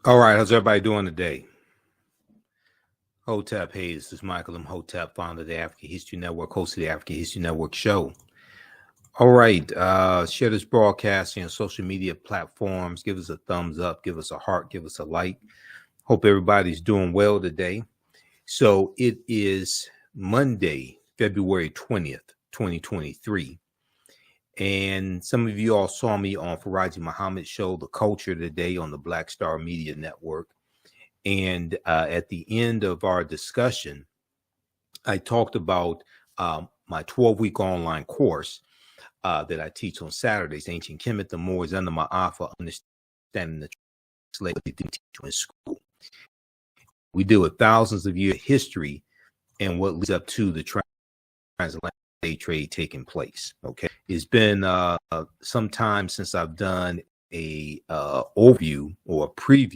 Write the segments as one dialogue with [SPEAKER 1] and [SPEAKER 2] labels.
[SPEAKER 1] All right, how's everybody doing today? Hotep, hey, this is Michael Imhotep, founder of the African History Network, host of the African History Network show. All right, share this broadcast on social media platforms. Give us a thumbs up, give us a heart, give us a like. Hope everybody's doing well today. So it is Monday, February 20th, 2023. And some of you all saw me on Faraji Muhammad's show, The Culture, today on the Black Star Media Network. And at the end of our discussion, I talked about my 12-week online course that I teach on Saturdays, Ancient Kemet, the Moors, under my Alpha, Understanding the Slavery in School. We deal with thousands of years of history and what leads up to the transatlantic slave trade taking place. Okay, it's been some time since I've done a overview or a preview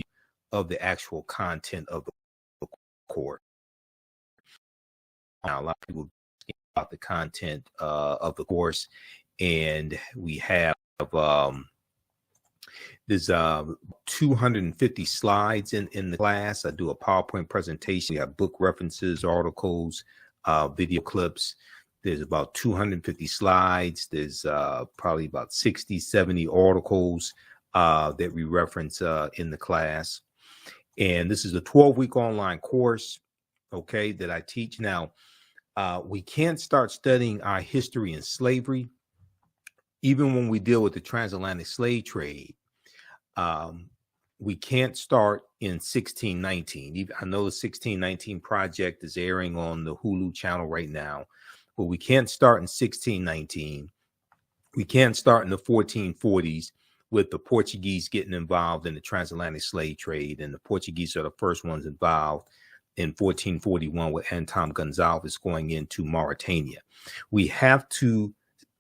[SPEAKER 1] of the actual content of the course. Now, a lot of people about the content of the course, and we have there's 250 slides in the class. I do a PowerPoint presentation. We have book references, articles, video clips. There's about 250 slides. There's probably about 60, 70 articles that we reference in the class. And this is a 12-week online course, okay, that I teach. Now, we can't start studying our history in slavery, even when we deal with the transatlantic slave trade. We can't start in 1619. I know the 1619 project is airing on the Hulu channel right now, but we can't start in 1619. We can't start in the 1440s. With the Portuguese getting involved in the transatlantic slave trade, and the Portuguese are the first ones involved in 1441 with Anton Gonzalez going into Mauritania. We have to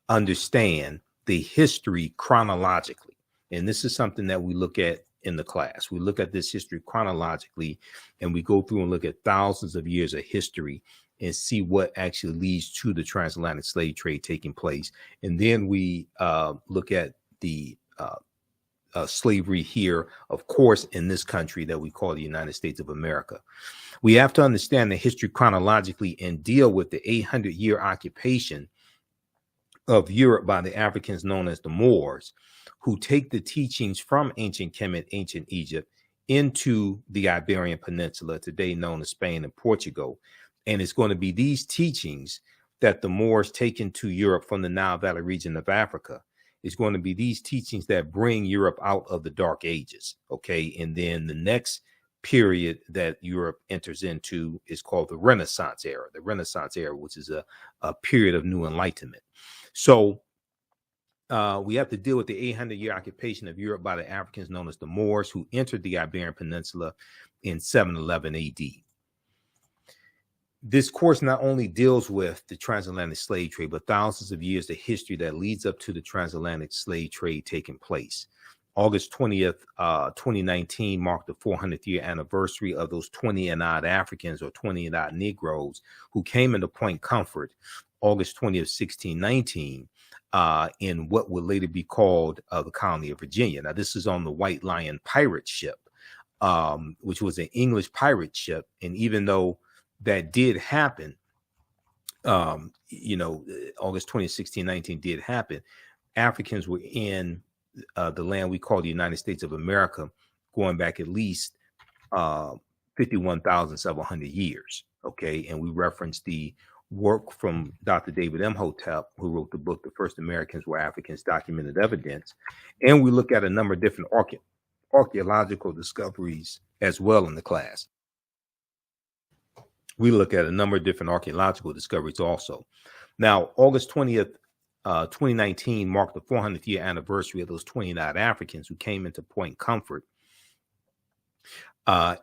[SPEAKER 1] understand the history chronologically, and this is something that we look at in the class. We look at this history chronologically, and we go through and look at thousands of years of history and see what actually leads to the transatlantic slave trade taking place. And then we look at the slavery here, of course, in this country that we call the United States of America. We have to understand the history chronologically and deal with the 800-year occupation of Europe by the Africans known as the Moors, who take the teachings from ancient Kemet, ancient Egypt, into the Iberian Peninsula, today known as Spain and Portugal. And it's going to be these teachings that the Moors take into Europe from the Nile Valley region of Africa. It's going to be these teachings that bring Europe out of the Dark Ages, okay? And then the next period that Europe enters into is called the Renaissance era, which is a period of new enlightenment. So we have to deal with the 800-year occupation of Europe by the Africans known as the Moors, who entered the Iberian Peninsula in 711 AD. This course not only deals with the transatlantic slave trade, but thousands of years of history that leads up to the transatlantic slave trade taking place. August 20th, 2019 marked the 400th year anniversary of those 20 and odd Africans or 20 and odd Negroes who came into Point Comfort, August 20th, 1619, in what would later be called the colony of Virginia. Now, this is on the White Lion pirate ship, which was an English pirate ship. And even though that did happen, August 20th, 1619 did happen, Africans were in the land we call the United States of America, going back at least 51,700 years. Okay. And we referenced the work from Dr. David Imhotep, who wrote the book, The First Americans Were Africans, Documented Evidence. And we look at a number of different archaeological discoveries as well in the class. We look at a number of different archaeological discoveries also. Now, August 20th, 2019 marked the 400th year anniversary of those 29 Africans who came into Point Comfort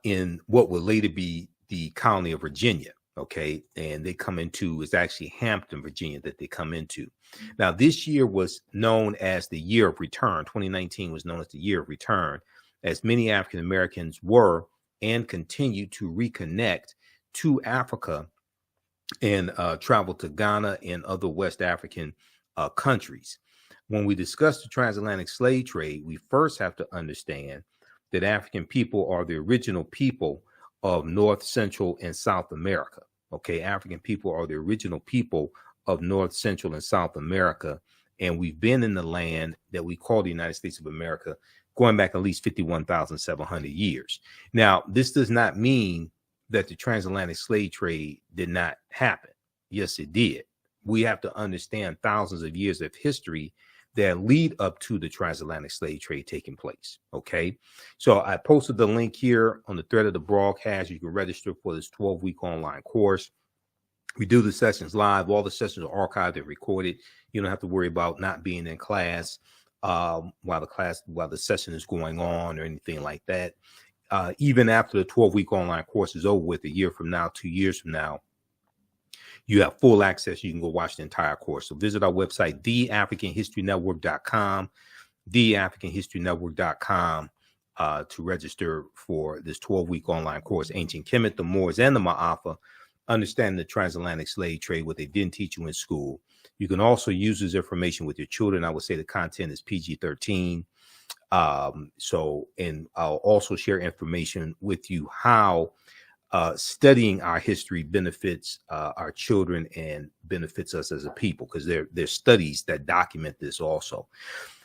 [SPEAKER 1] in what would later be the colony of Virginia. Okay, and they come into, it's actually Hampton, Virginia, that they come into. Now, this year was known as the year of return. 2019 was known as the year of return, as many African Americans were and continue to reconnect to Africa and travel to Ghana and other West African countries. When we discuss the transatlantic slave trade, we first have to understand that African people are the original people of North, Central, and South America. Okay, African people are the original people of North, Central, and South America. And we've been in the land that we call the United States of America going back at least 51,700 years. Now, this does not mean that the transatlantic slave trade did not happen. Yes, it did. We have to understand thousands of years of history that lead up to the transatlantic slave trade taking place. Okay, so I posted the link here on the thread of the broadcast. You can register for this 12-week online course. We do the sessions live. All the sessions are archived and recorded. You don't have to worry about not being in class while the session is going on or anything like that. Even after the 12-week online course is over with, a year from now, 2 years from now, you have full access. You can go watch the entire course. So visit our website, theafricanhistorynetwork.com, theafricanhistorynetwork.com, to register for this 12-week online course, Ancient Kemet, the Moors, and the Ma'afa, understanding the transatlantic slave trade, what they didn't teach you in school. You can also use this information with your children. I would say the content is PG-13. And I'll also share information with you how studying our history benefits our children and benefits us as a people, because there's studies that document this also.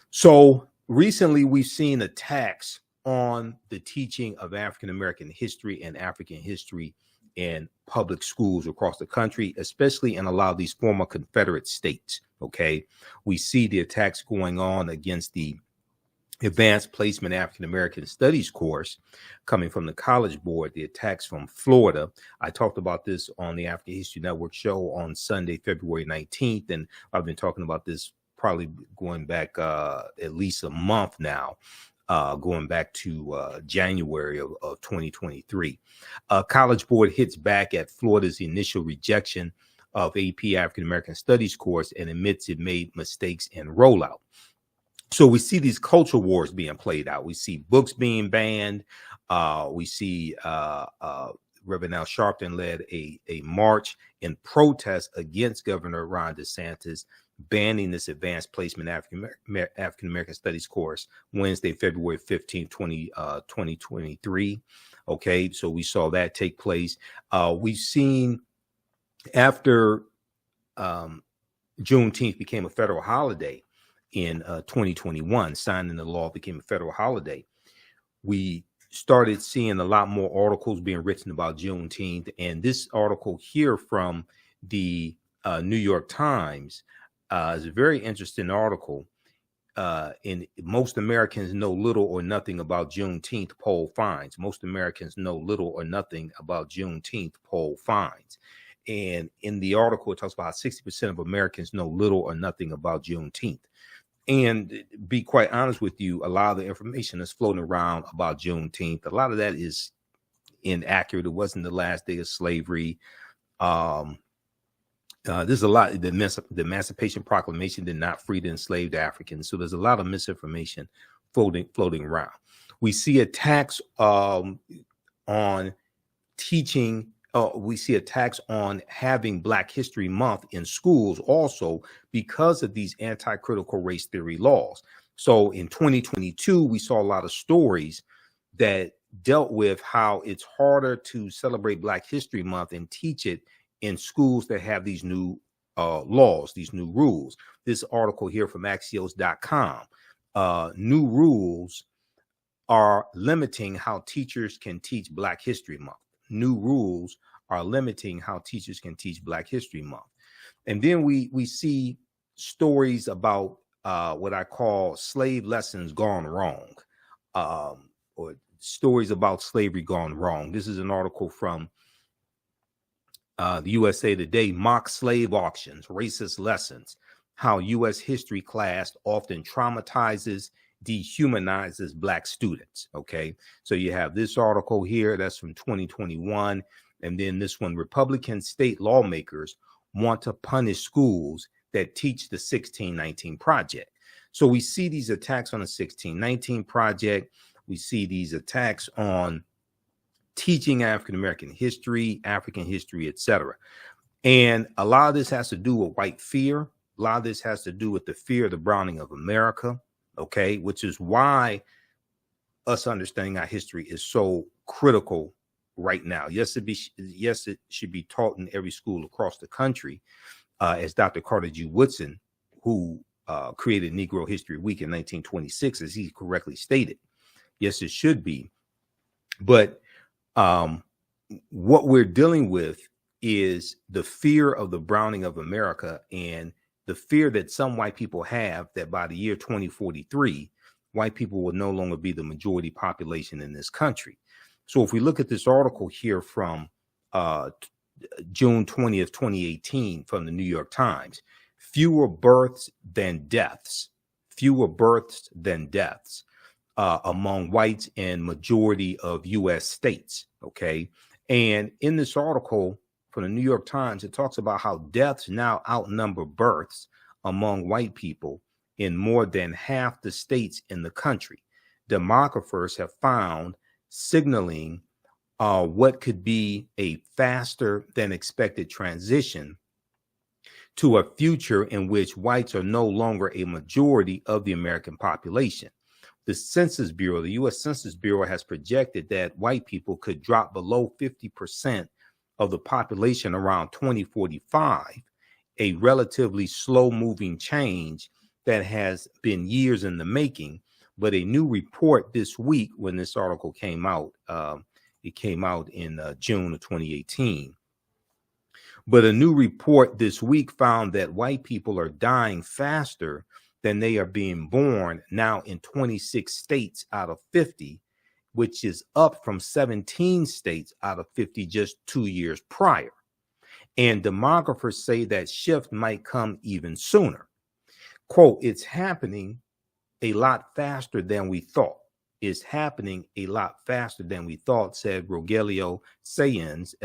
[SPEAKER 1] So recently we've seen attacks on the teaching of African American history and African history in public schools across the country, especially in a lot of these former Confederate states. Okay, we see the attacks going on against the Advanced Placement African American Studies course coming from the College Board, the attacks from Florida. I talked about this on the African History Network show on Sunday, February 19th, and I've been talking about this probably going back at least a month now, going back to January of 2023. College Board hits back at Florida's initial rejection of AP African American Studies course and admits it made mistakes in rollout. So we see these culture wars being played out. We see books being banned. We see Reverend Al Sharpton led a march in protest against Governor Ron DeSantis banning this Advanced Placement African American Studies course Wednesday, February 15, 2023. Okay, so we saw that take place. We've seen after Juneteenth became a federal holiday in 2021, signing the law became a federal holiday, we started seeing a lot more articles being written about Juneteenth. And this article here from the New York Times is a very interesting article. In Most Americans Know Little or Nothing About Juneteenth, poll finds. Most Americans know little or nothing about Juneteenth, poll finds. And in the article, it talks about 60% of Americans know little or nothing about Juneteenth. And be quite honest with you, a lot of the information that's floating around about Juneteenth, a lot of that is inaccurate. It wasn't the last day of slavery. There's a lot. The Emancipation Proclamation did not free the enslaved Africans. So there's a lot of misinformation floating around. We see attacks on teaching. We see attacks on having Black History Month in schools also because of these anti-critical race theory laws. So in 2022, we saw a lot of stories that dealt with how it's harder to celebrate Black History Month and teach it in schools that have these new laws, these new rules. This article here from Axios.com, new rules are limiting how teachers can teach Black History Month. New rules are limiting how teachers can teach Black History Month. And then we see stories about what I call slave lessons gone wrong, or stories about slavery gone wrong. This is an article from the USA Today, Mock Slave Auctions, Racist Lessons, How U.S. History Class Often Traumatizes, Dehumanizes Black Students. Okay, so you have this article here that's from 2021, and then this one, Republican state lawmakers want to punish schools that teach the 1619 Project. So we see these attacks on the 1619 Project. We see these attacks on teaching African American history, African history, etc. And a lot of this has to do with white fear. A lot of this has to do with the fear of the browning of America, okay, which is why us understanding our history is so critical right now. Yes, it should be taught in every school across the country, as Dr. Carter G. Woodson, who created Negro History Week in 1926, as he correctly stated. Yes, it should be. But what we're dealing with is the fear of the browning of America, and the fear that some white people have that by the year 2043, white people will no longer be the majority population in this country. So if we look at this article here from June 20th, 2018 from the New York Times, fewer births than deaths among whites in majority of U.S. states, okay? And in this article from the New York Times, it talks about how deaths now outnumber births among white people in more than half the states in the country. Demographers have found signaling what could be a faster than expected transition to a future in which whites are no longer a majority of the American population. The Census Bureau, the U.S. Census Bureau, has projected that white people could drop below 50% of the population around 2045, a relatively slow-moving change that has been years in the making. But a new report this week, when this article came out, it came out in June of 2018. But a new report this week found that white people are dying faster than they are being born now in 26 states out of 50, which is up from 17 states out of 50 just 2 years prior. And demographers say that shift might come even sooner. Quote, "It's happening a lot faster than we thought. It's happening a lot faster than we thought," said Rogelio Saenz,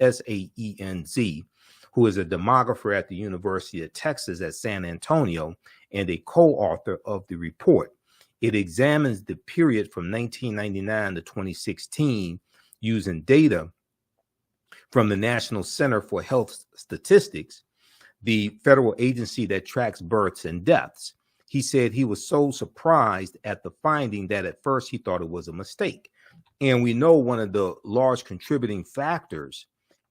[SPEAKER 1] Saenz, who is a demographer at the University of Texas at San Antonio and a co-author of the report. It examines the period from 1999 to 2016 using data from the National Center for Health Statistics, the federal agency that tracks births and deaths. He said he was so surprised at the finding that at first he thought it was a mistake. And we know one of the large contributing factors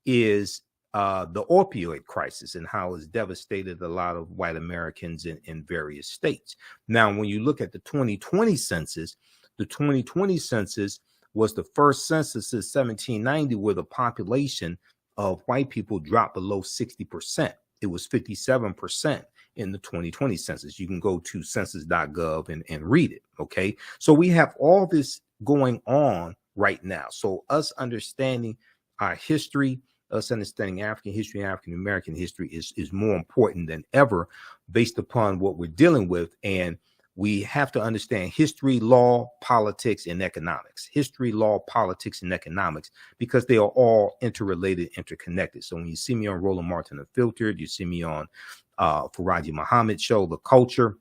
[SPEAKER 1] is the opioid crisis and how it's devastated a lot of white Americans in various states. Now, when you look at the 2020 census, the 2020 census was the first census since 1790 where the population of white people dropped below 60%. It was 57% in the 2020 census. You can go to census.gov and read it, okay? So we have all this going on right now. So us understanding our history, us understanding African history, African American history is more important than ever based upon what we're dealing with. And we have to understand history, law, politics, and economics. History, law, politics, and economics, because they are all interrelated, interconnected. So when you see me on Roland Martin Unfiltered, you see me on Faraji Muhammad show, The Culture,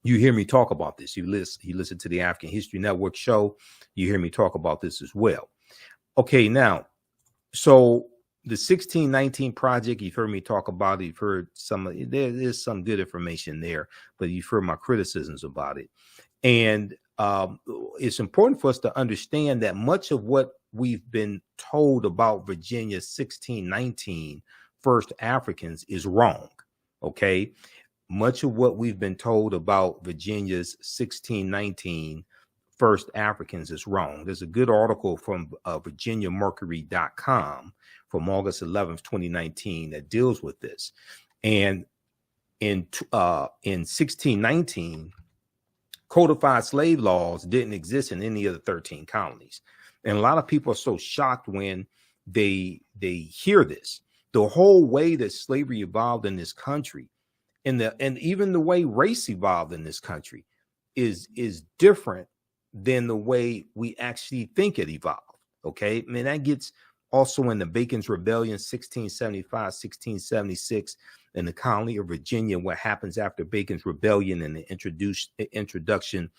[SPEAKER 1] you hear me talk about this. You listen to the African History Network show, you hear me talk about this as well. Okay, now, so the 1619 project, you've heard me talk about it. You've heard there's some good information there, but you've heard my criticisms about it. And it's important for us to understand that much of what we've been told about Virginia's 1619 first Africans is wrong. Okay. Much of what we've been told about Virginia's 1619 first Africans is wrong. There's a good article from VirginiaMercury.com from August 11th, 2019 that deals with this. And in 1619, codified slave laws didn't exist in any of the 13 colonies. And a lot of people are so shocked when they hear this. The whole way that slavery evolved in this country and even the way race evolved in this country is different than the way we actually think it evolved. Okay. I mean, that gets also in the Bacon's Rebellion, 1675, 1676, in the colony of Virginia, what happens after Bacon's Rebellion and the introduction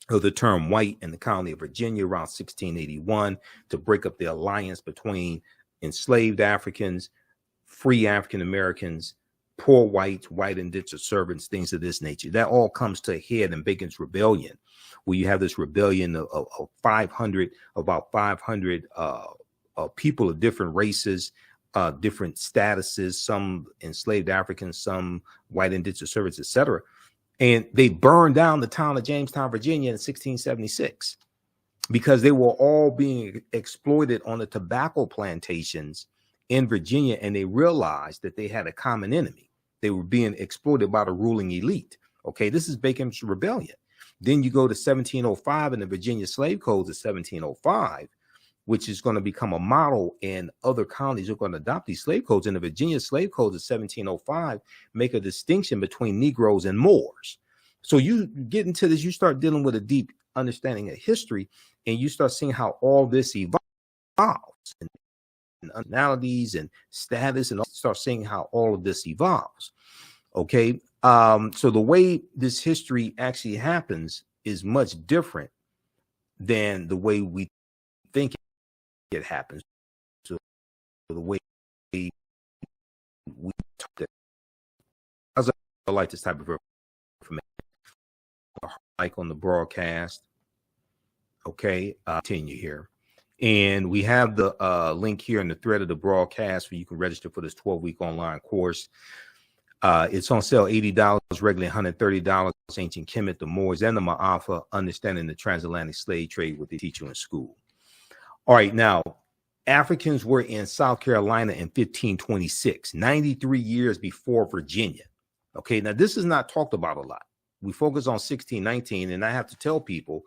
[SPEAKER 1] of the term white in the colony of Virginia around 1681 to break up the alliance between enslaved Africans, free African Americans, poor whites, white indentured servants, things of this nature. That all comes to a head in Bacon's Rebellion, where you have this rebellion of 500, about 500 people of different races, different statuses, some enslaved Africans, some white indentured servants, etc. And they burned down the town of Jamestown, Virginia in 1676 because they were all being exploited on the tobacco plantations in Virginia, and they realized that they had a common enemy. They were being exploited by the ruling elite. Okay, this is Bacon's Rebellion. Then you go to 1705 and the Virginia Slave Codes of 1705, which is going to become a model, and other colonies are going to adopt these slave codes. And the Virginia Slave Codes of 1705 make a distinction between Negroes and Moors. So you get into this, you start dealing with a deep understanding of history, and you start seeing how all this evolves, and nationalities and status, and start seeing how all of this evolves. Okay, so the way this history actually happens is much different than the way we think it happens. So the way we talk, that I like this type of information, like on the broadcast. Okay, continue here. And we have the link here in the thread of the broadcast where you can register for this 12-week online course. It's on sale $80, regularly $130. Ancient Kemet, the Moors, and the Ma'afa, understanding the transatlantic slave trade, what they teach you in school. All right, now, Africans were in South Carolina in 1526, 93 years before Virginia. Okay, now this is not talked about a lot. We focus on 1619, and I have to tell people,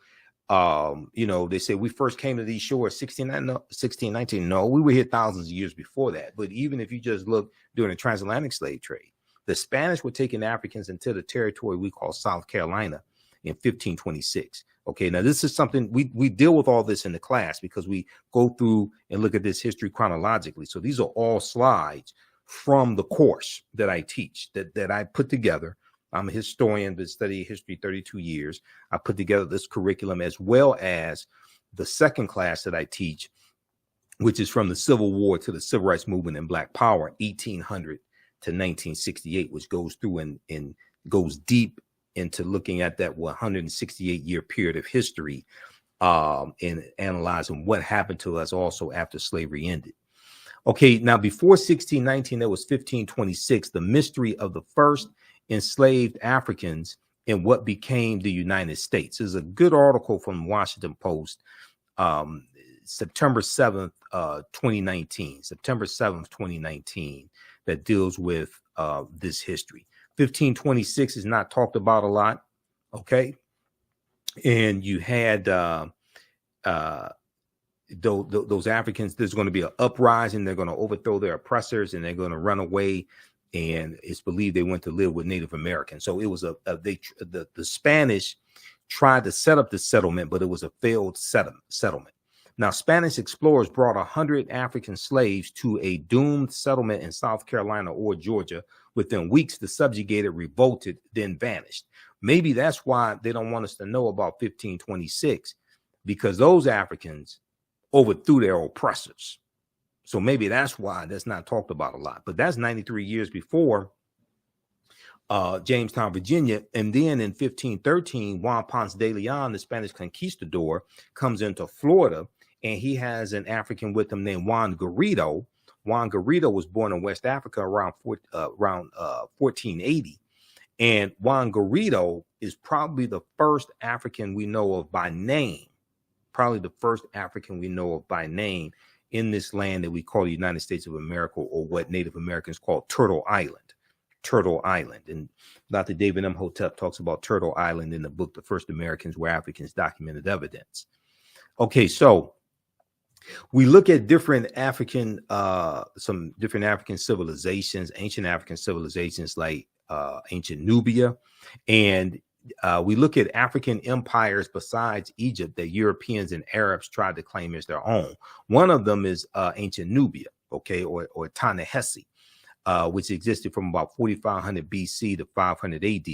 [SPEAKER 1] you know, they say we first came to these shores 1619. No, we were here thousands of years before that. But even if you just look during the transatlantic slave trade, the Spanish were taking Africans into the territory we call South Carolina in 1526. Okay, now this is something we deal with all this in the class because we go through and look at this history chronologically. So these are all slides from the course that I teach, that I put together. I'm a historian that studied history 32 years. I put together this curriculum as well as the second class that I teach, which is from the Civil War to the Civil Rights Movement and Black Power, 1800 to 1968, which goes through and goes deep into looking at that 168-year period of history and analyzing what happened to us also after slavery ended. Okay, now before 1619, there was 1526, the mystery of the first enslaved Africans in what became the United States. There's a good article from Washington Post, September 7th, 2019, September 7th, 2019, that deals with this history. 1526 is not talked about a lot, okay? And you had those Africans, there's going to be an uprising, they're going to overthrow their oppressors, and they're going to run away. And it's believed they went to live with Native Americans. So it was the Spanish tried to set up the settlement, but it was a failed settlement. Now, Spanish explorers brought 100 African slaves to a doomed settlement in South Carolina or Georgia. Within weeks, the subjugated revolted, then vanished. Maybe that's why they don't want us to know about 1526, because those Africans overthrew their oppressors. So maybe that's why that's not talked about a lot. But that's 93 years before Jamestown, Virginia. And then in 1513, Juan Ponce de Leon, the Spanish conquistador, comes into Florida, and he has an African with him named Juan Garrido. Juan Garrido was born in West Africa around 1480. And Juan Garrido is probably the first African we know of by name, in this land that we call the United States of America, or what Native Americans call Turtle Island. And Dr. David Imhotep talks about Turtle Island in the book, The First Americans Were Africans, Documented Evidence. Okay, so we look at different African, some different African civilizations, ancient African civilizations like ancient Nubia, and we look at African empires besides Egypt that Europeans and Arabs tried to claim as their own. One of them is ancient Nubia, okay, or Ta-Nehisi, which existed from about 4500 BC to 500 AD.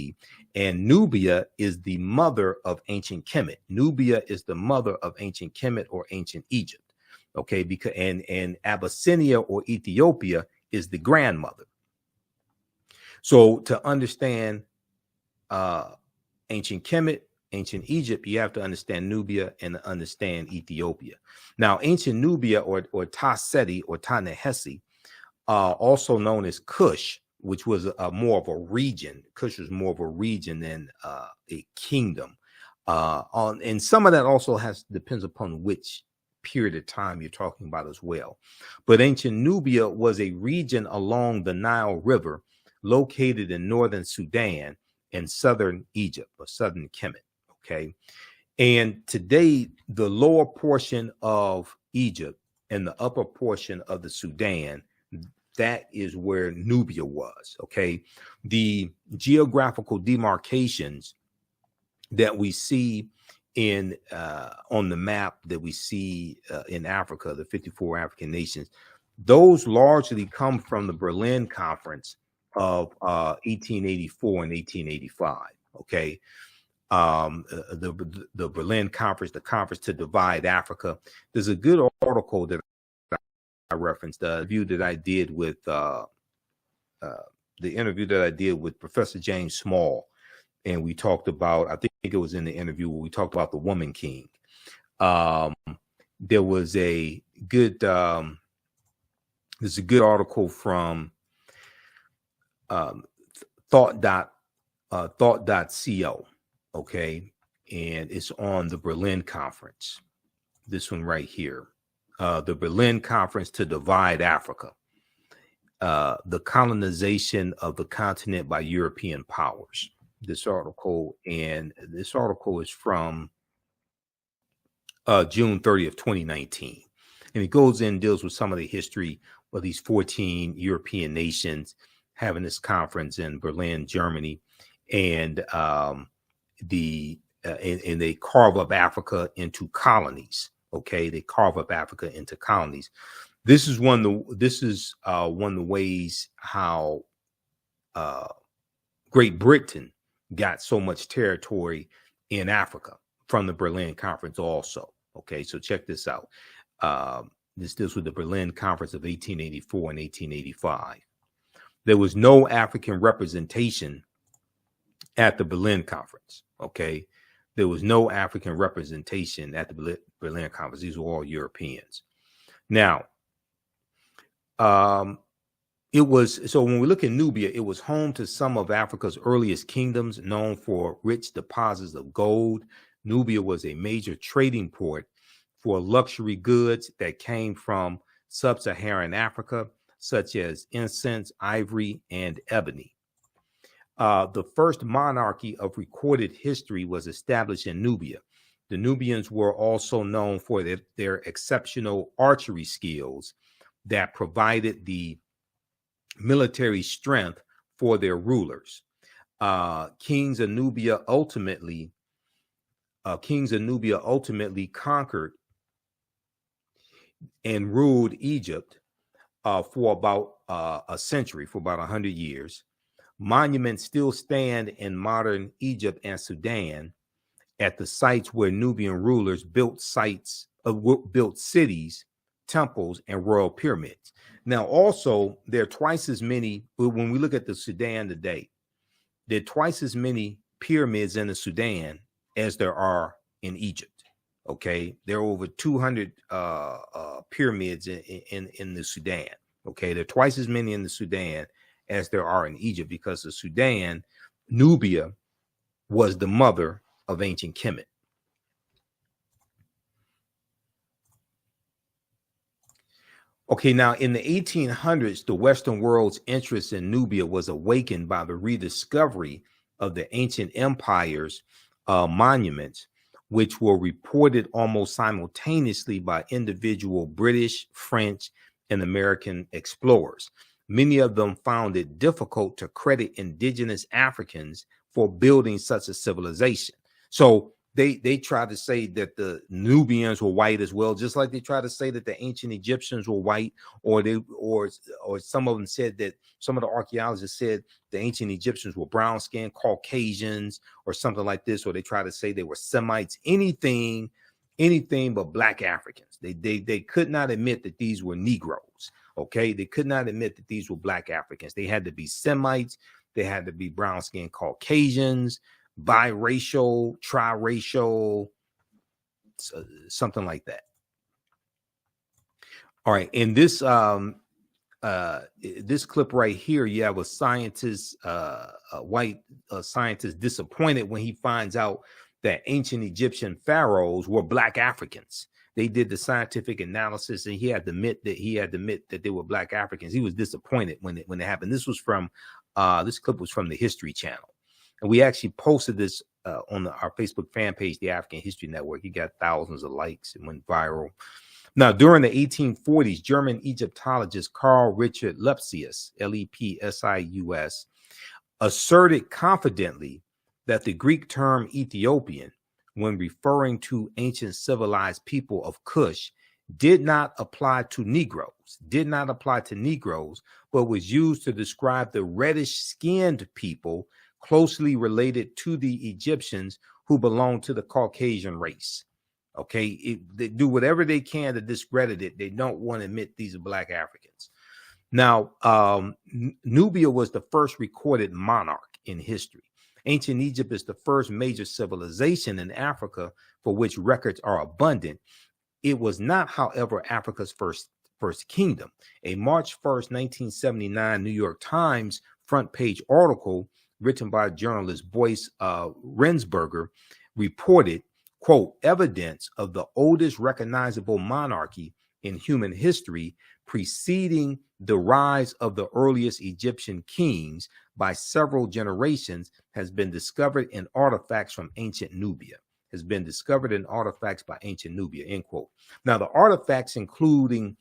[SPEAKER 1] And Nubia is the mother of ancient Kemet. Nubia is the mother of ancient Kemet or ancient Egypt, okay, because and Abyssinia or Ethiopia is the grandmother. So to understand ancient Kemet, ancient Egypt, you have to understand Nubia and understand Ethiopia. Now, ancient Nubia or Ta-Seti or Ta-Nehesi, also known as Kush, which was more of a region. Kush was more of a region than a kingdom. And some of that also depends upon which period of time you're talking about as well. But ancient Nubia was a region along the Nile River located in northern Sudan and southern Egypt or southern Kemet. Okay. And today, the lower portion of Egypt and the upper portion of the Sudan, that is where Nubia was. Okay. The geographical demarcations that we see in on the map that we see in Africa, the 54 African nations, those largely come from the Berlin Conference of 1884 and 1885. Okay. The Berlin Conference, the conference to divide Africa. There's a good article that I referenced, the interview that I did with Professor James Small, and we talked about, I think it was in the interview where we talked about the Woman King. There was a good there's a good article from thought.co, okay, and it's on the Berlin Conference. This one right here, the Berlin Conference to divide Africa, the colonization of the continent by European powers. This article is from June 30th, 2019. And it goes in, deals with some of the history of these 14 European nations having this conference in Berlin, Germany. And they carve up Africa into colonies. Okay, they carve up Africa into colonies. This is one of the ways how Great Britain got so much territory in Africa from the Berlin Conference also. Okay, so check this out. This deals with the Berlin Conference of 1884 and 1885. There was no African representation at the Berlin Conference. Okay, there was no African representation at the Berlin Conference. These were all Europeans. Now, it was, so when we look at Nubia, it was home to some of Africa's earliest kingdoms, known for rich deposits of gold. Nubia was a major trading port for luxury goods that came from sub-Saharan Africa, such as incense, ivory, and ebony. The first monarchy of recorded history was established in Nubia. The Nubians were also known for their exceptional archery skills that provided the military strength for their rulers. Kings of Nubia ultimately conquered and ruled Egypt for about a century, for about 100 years. Monuments still stand in modern Egypt and Sudan at the sites where Nubian rulers built cities, temples, and royal pyramids. Now, also, there are twice as many, when we look at the Sudan today, there are twice as many pyramids in the Sudan as there are in Egypt. Okay, there are over 200 pyramids in the Sudan. Okay, there are twice as many in the Sudan as there are in Egypt, because the Sudan, Nubia, was the mother of ancient Kemet. Okay, now in the 1800s, the Western world's interest in Nubia was awakened by the rediscovery of the ancient empire's monuments, which were reported almost simultaneously by individual British, French, and American explorers. Many of them found it difficult to credit indigenous Africans for building such a civilization. So they tried to say that the Nubians were white as well, just like they tried to say that the ancient Egyptians were white, or some of them said that, some of the archaeologists said the ancient Egyptians were brown skinned Caucasians or something like this, or they tried to say they were Semites, anything but black Africans. They could not admit that these were Negroes. Okay, they could not admit that these were black Africans. They had to be Semites. They had to be brown-skinned Caucasians, biracial, triracial, something like that. All right, in this this clip right here, you have a scientist, a white scientist, disappointed when he finds out that ancient Egyptian pharaohs were Black Africans. They did the scientific analysis, and he had to admit that they were Black Africans. He was disappointed when it happened. This was from this clip was from the History Channel, and we actually posted this on our Facebook fan page, the African History Network. He got thousands of likes. It went viral. Now, during the 1840s, German Egyptologist Carl Richard Lepsius, Lepsius, asserted confidently that the Greek term Ethiopian, when referring to ancient civilized people of Kush, did not apply to Negroes, but was used to describe the reddish-skinned people closely related to the Egyptians who belonged to the Caucasian race. Okay, they do whatever they can to discredit it. They don't want to admit these are Black Africans. Now, Nubia was the first recorded monarch in history. Ancient Egypt is the first major civilization in Africa for which records are abundant. It was not, however, Africa's first kingdom. A March 1st, 1979 New York Times front page article written by journalist Boyce Rensberger reported, quote, evidence of the oldest recognizable monarchy in human history preceding the rise of the earliest Egyptian kings by several generations has been discovered in artifacts from ancient Nubia. End quote. Now, the artifacts including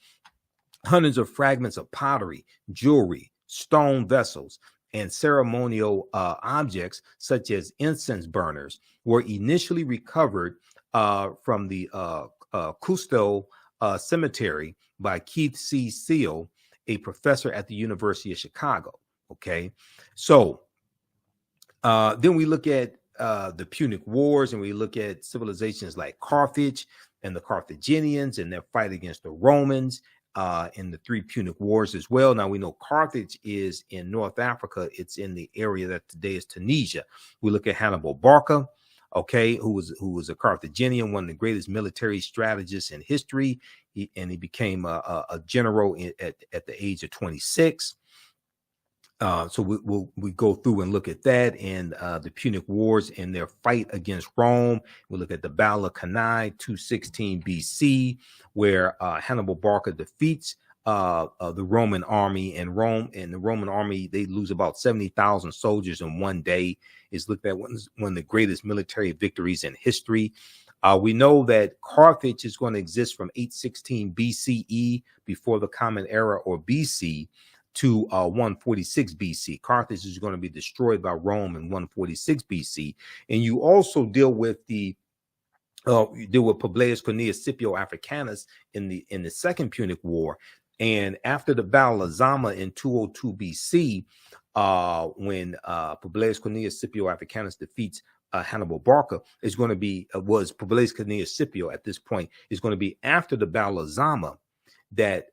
[SPEAKER 1] hundreds of fragments of pottery, jewelry, stone vessels, and ceremonial objects such as incense burners were initially recovered from the Cusco Cemetery by Keith C. Seal, a professor at the University of Chicago. Okay, so then we look at the Punic Wars, and we look at civilizations like Carthage and the Carthaginians and their fight against the Romans in the three Punic Wars as well. Now we know Carthage is in North Africa. It's in the area that today is Tunisia. We look at Hannibal Barca, okay, who was a Carthaginian, one of the greatest military strategists in history. He became a general at the age of 26. So we go through and look at that and the Punic Wars and their fight against Rome. We look at the Battle of Cannae, 216 BC, where Hannibal Barca defeats the Roman army, and the Roman army, they lose about 70,000 soldiers in one day. Is looked at one of the greatest military victories in history. We know that Carthage is going to exist from 816 BCE, before the Common Era, or BC, to 146 BC. Carthage is going to be destroyed by Rome in 146 BC. And you also deal with Publius Cornelius Scipio Africanus in the Second Punic War. And after the Battle of Zama in 202 BC, when Publius Cornelius Scipio Africanus defeats Hannibal Barca, was Publius Cornelius Scipio at this point, is going to be after the Battle of Zama that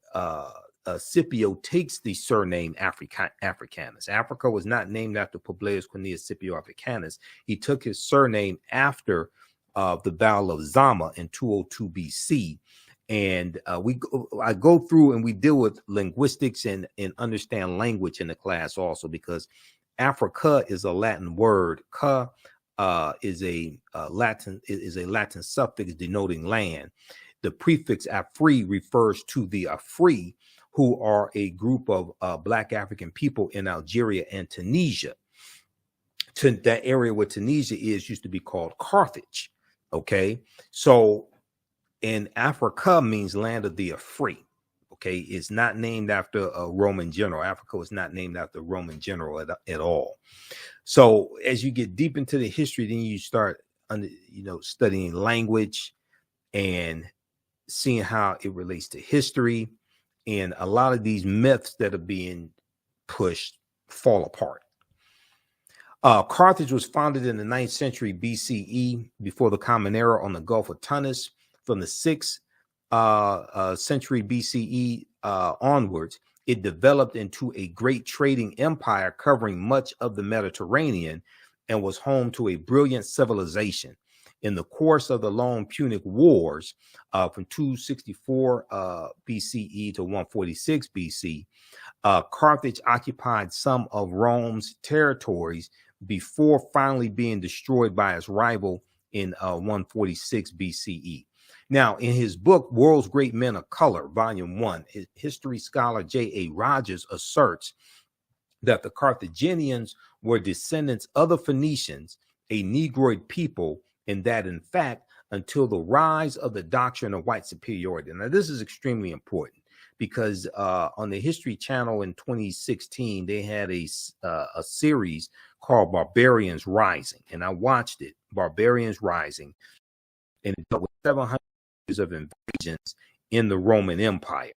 [SPEAKER 1] Scipio takes the surname Africanus. Africa was not named after Publius Cornelius Scipio Africanus. He took his surname after the Battle of Zama in 202 BC. And I go through and we deal with linguistics and understand language in the class also, because Africa is a Latin word. Ca is a Latin suffix denoting land. The prefix Afri refers to the Afri, who are a group of Black African people in Algeria and Tunisia. That area where Tunisia used to be called Carthage. Okay, so in Africa means land of the Afri. Okay, it's not named after a Roman general. Africa was not named after a Roman general at all. So as you get deep into the history, then you start studying language and seeing how it relates to history. And a lot of these myths that are being pushed fall apart. Carthage was founded in the 9th century BCE, before the Common Era, on the Gulf of Tunis. From the 6th century BCE onwards, it developed into a great trading empire covering much of the Mediterranean and was home to a brilliant civilization. In the course of the long Punic Wars from 264 BCE to 146 BC, Carthage occupied some of Rome's territories before finally being destroyed by its rival in 146 BCE. Now, in his book, World's Great Men of Color, Volume 1, history scholar J.A. Rogers asserts that the Carthaginians were descendants of the Phoenicians, a Negroid people, and that, in fact, until the rise of the doctrine of white superiority. Now, this is extremely important because on the History Channel in 2016, they had a series called Barbarians Rising, and I watched it, Barbarians Rising, and it dealt with 700 years of invasions in the Roman Empire,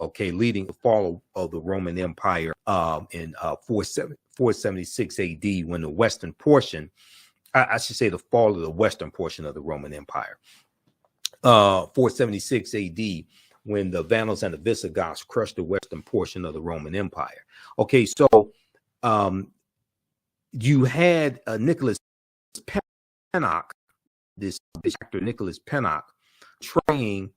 [SPEAKER 1] okay, leading to the fall of the Roman Empire in 476 AD, when the western portion, I should say the fall of the western portion of the Roman Empire, 476 AD, when the Vandals and the Visigoths crushed the western portion of the Roman Empire. Okay, so you had Nicholas Pennock, this actor Nicholas Pennock, portraying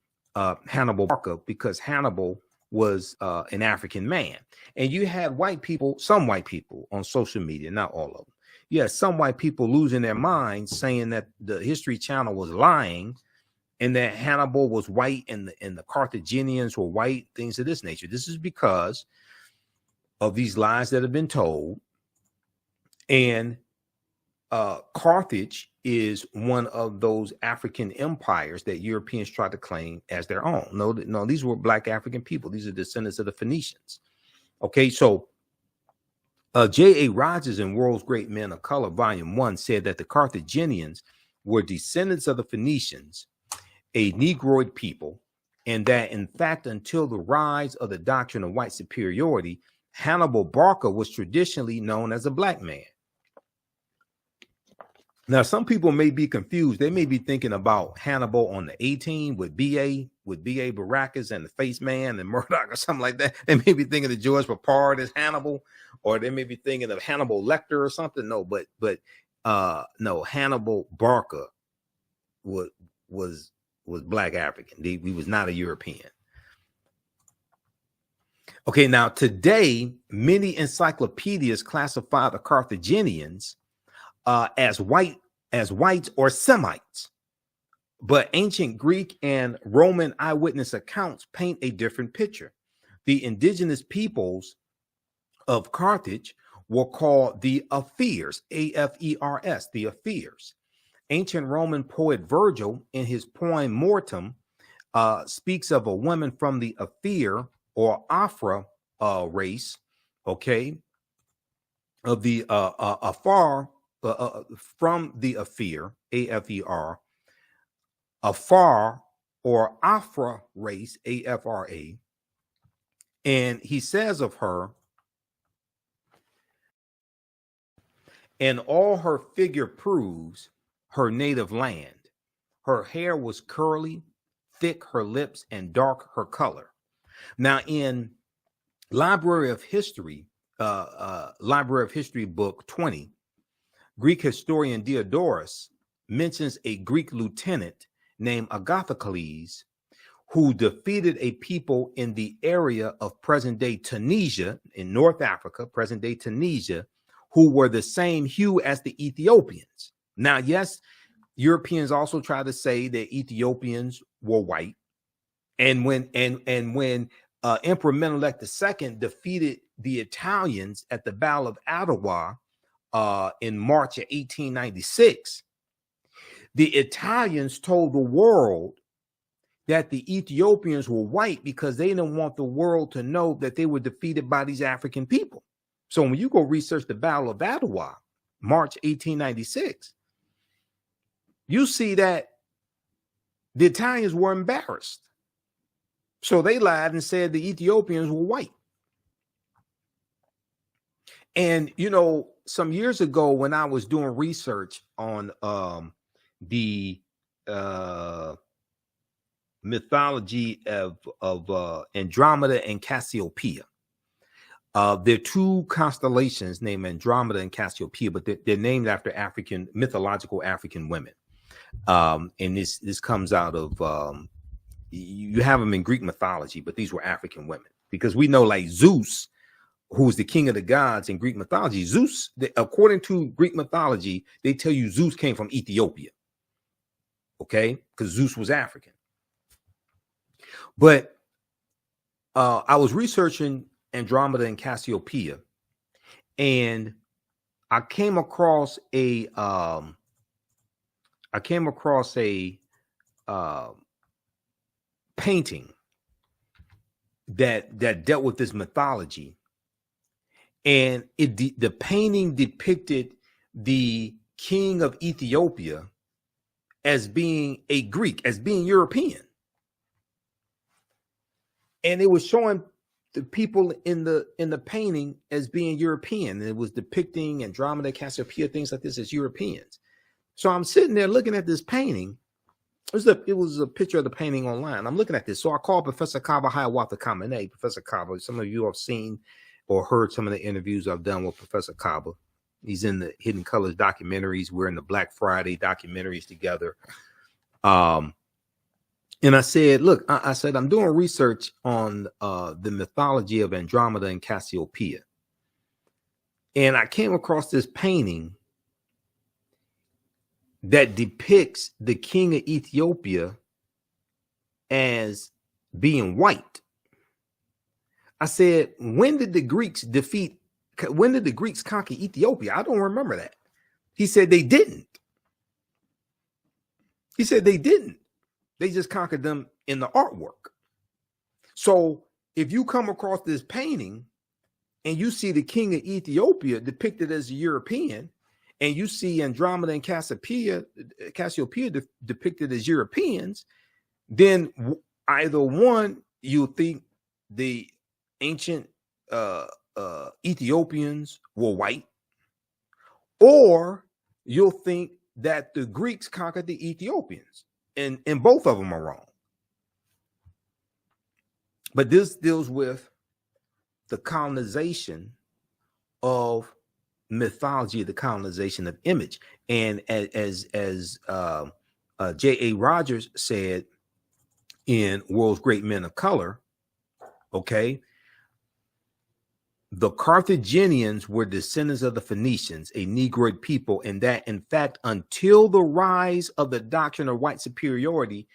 [SPEAKER 1] Hannibal Barca because Hannibal was an African man. And you had white people, some white people on social media, not all of them. Yeah, some white people losing their minds saying that the History Channel was lying and that Hannibal was white and the Carthaginians were white, things of this nature. This is because of these lies that have been told. And Carthage is one of those African empires that Europeans tried to claim as their own. No, these were Black African people. These are descendants of the Phoenicians. Okay, so J.A. Rogers in World's Great Men of Color, Volume 1, said that the Carthaginians were descendants of the Phoenicians, a Negroid people, and that, in fact, until the rise of the doctrine of white superiority, Hannibal Barca was traditionally known as a Black man. Now, some people may be confused. They may be thinking about Hannibal on the A-Team with B.A. Baracus and the Face Man and Murdoch or something like that. They may be thinking of George Papard as Hannibal, or they may be thinking of Hannibal Lecter or something. No, but no, Hannibal Barca was Black African. He was not a European. Okay, now today, many encyclopedias classify the Carthaginians as whites or Semites, but ancient Greek and Roman eyewitness accounts paint a different picture. The indigenous peoples of Carthage were called the Afirs, A-F-E-R-S, the Afirs. Ancient Roman poet Virgil, in his poem Mortem, speaks of a woman from the Afir or Afra race, okay, of the Afar. From the Afir, A-F-E-R, Afar or Afra race, A-F-R-A, and he says of her, and all her figure proves her native land. Her hair was curly, thick her lips, and dark her color. Now, in Library of History book 20, Greek historian Diodorus mentions a Greek lieutenant named Agathocles who defeated a people in the area of present-day Tunisia in North Africa, present-day Tunisia, who were the same hue as the Ethiopians. Now, yes, Europeans also try to say that Ethiopians were white. And when Emperor Menelik II defeated the Italians at the Battle of Adwa, in March of 1896, the Italians told the world that the Ethiopians were white because they didn't want the world to know that they were defeated by these African people. So when you go research the Battle of Adwa, March 1896, you see that the Italians were embarrassed. So they lied and said the Ethiopians were white. And, you know, some years ago when I was doing research on the mythology of Andromeda and Cassiopeia. There are two constellations named Andromeda and Cassiopeia, but they're named after mythological African women. And this comes out of you have them in Greek mythology, but these were African women, because we know, like Zeus, who's the king of the gods in Greek mythology. Zeus, according to Greek mythology, they tell you Zeus came from Ethiopia. Okay, because Zeus was African. But I was researching Andromeda and Cassiopeia, and I came across a painting that dealt with this mythology, and the painting depicted the king of Ethiopia as being a Greek, as being European, and it was showing the people in the painting as being European. And it was depicting Andromeda, Cassiopeia, things like this as Europeans. So I'm sitting there looking at this painting. It was a picture of the painting online. I'm looking at this. So I called Professor Kaba Hiawatha Kamene. Professor Kaba, some of you have seen or heard some of the interviews I've done with Professor Kaba. He's in the Hidden Colors documentaries. We're in the Black Friday documentaries together. And I said, look, I said, I'm doing research on the mythology of Andromeda and Cassiopeia. And I came across this painting that depicts the king of Ethiopia as being white. I said, when did the Greeks conquer Ethiopia? I don't remember that. He said they didn't. He said they didn't. They just conquered them in the artwork. So if you come across this painting and you see the king of Ethiopia depicted as a European, and you see Andromeda and Cassiopeia depicted as Europeans, then either one, you think the ancient Ethiopians were white, or you'll think that the Greeks conquered the Ethiopians. And both of them are wrong. But this deals with the colonization of mythology, the colonization of image. And as J.A. Rogers said in World's Great Men of Color, okay, the Carthaginians were descendants of the Phoenicians, a Negroid people, and that, in fact, until the rise of the doctrine of white superiority,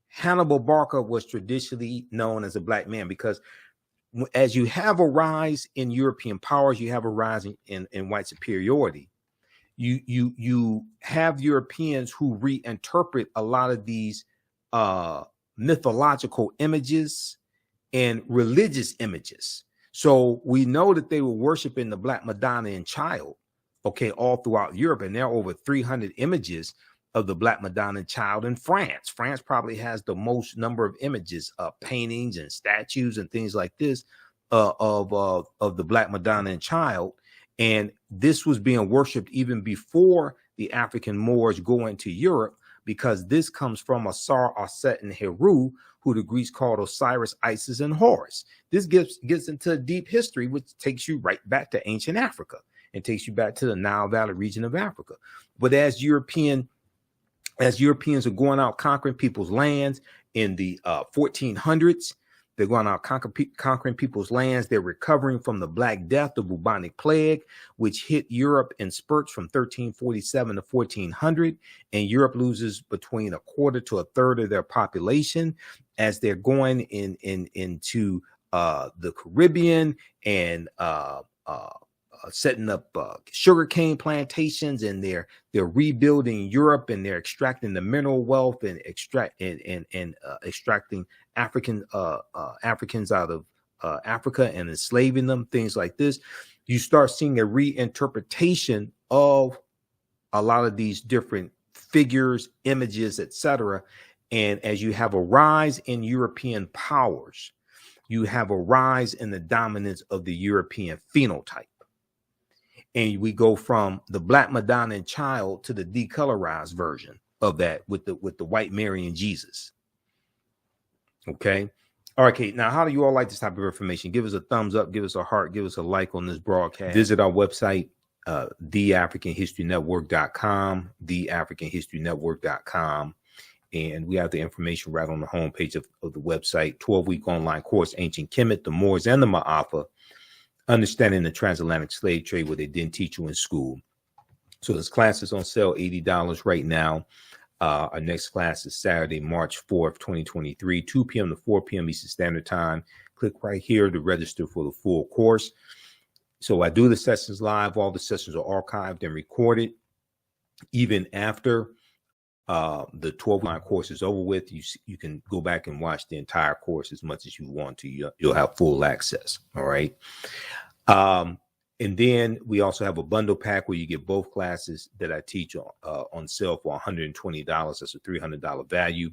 [SPEAKER 1] Hannibal Barca was traditionally known as a black man, because as you have a rise in European powers, you have a rise in white superiority. You have Europeans who reinterpret a lot of these mythological images and religious images. So we know that they were worshiping the Black Madonna Child, okay, all throughout Europe. And there are over 300 images of the Black Madonna Child in France. France probably has the most number of images, paintings and statues and things like this of the Black Madonna Child. And this was being worshipped even before the African Moors go into Europe, because this comes from Asar, Aset, and Heru, who the Greeks called Osiris, Isis, and Horus. This gets into a deep history, which takes you right back to ancient Africa and takes you back to the Nile Valley region of Africa. But as Europeans are going out conquering people's lands in the 1400s, they're going out conquering people's lands. They're recovering from the Black Death, the bubonic plague, which hit Europe in spurts from 1347 to 1400. And Europe loses between a quarter to a third of their population as they're going into the Caribbean and setting up sugarcane plantations, and they're rebuilding Europe, and they're extracting the mineral wealth and extracting Africans out of Africa and enslaving them, things like this. You start seeing a reinterpretation of a lot of these different figures, images, etc. And as you have a rise in European powers, you have a rise in the dominance of the European phenotype. And we go from the Black Madonna Child to the decolorized version of that with the white Mary and Jesus. Okay. All right, Kate. Now, how do you all like this type of information? Give us a thumbs up, give us a heart, give us a like on this broadcast. Visit our website, theafricanhistorynetwork.com, theafricanhistorynetwork.com. And we have the information right on the homepage of the website. 12-week online course, Ancient Kemet, the Moors, and the Ma'afa, Understanding the Transatlantic Slave Trade, what they didn't teach you in school. So this class is on sale, $80 right now. Our next class is Saturday, March 4th, 2023, 2 p.m. to 4 p.m. Eastern Standard Time. Click right here to register for the full course. So I do the sessions live. All the sessions are archived and recorded. Even after the 12-line course is over with, you can go back and watch the entire course as much as you want to. You'll have full access. All right. And then we also have a bundle pack where you get both classes that I teach on sale for $120. That's a $300 value.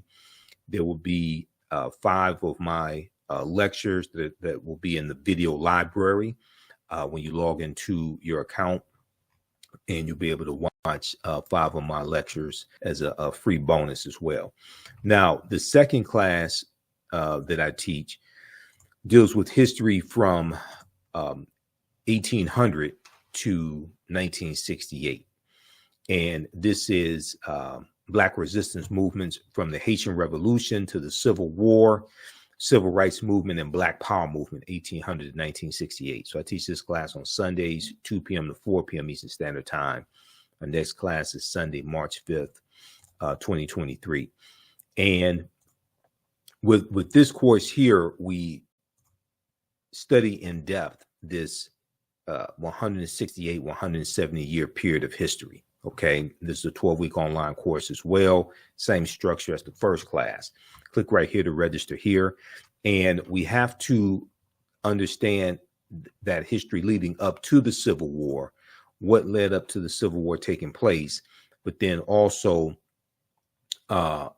[SPEAKER 1] There will be 5 of my lectures that will be in the video library when you log into your account, and you'll be able to watch 5 of my lectures as a free bonus as well. Now, the second class that I teach deals with history from 1800 to 1968. And this is Black resistance movements from the Haitian Revolution to the Civil War, Civil Rights Movement, and Black Power Movement, 1800 to 1968. So I teach this class on Sundays, 2 p.m. to 4 p.m. Eastern Standard Time. Our next class is Sunday, March 5th, 2023. And with this course here, we study in depth this 168, 170 year period of history. Okay. This is a 12-week online course as well. Same structure as the first class. Click right here to register here. And we have to understand that history leading up to the Civil War, what led up to the Civil War taking place, but then also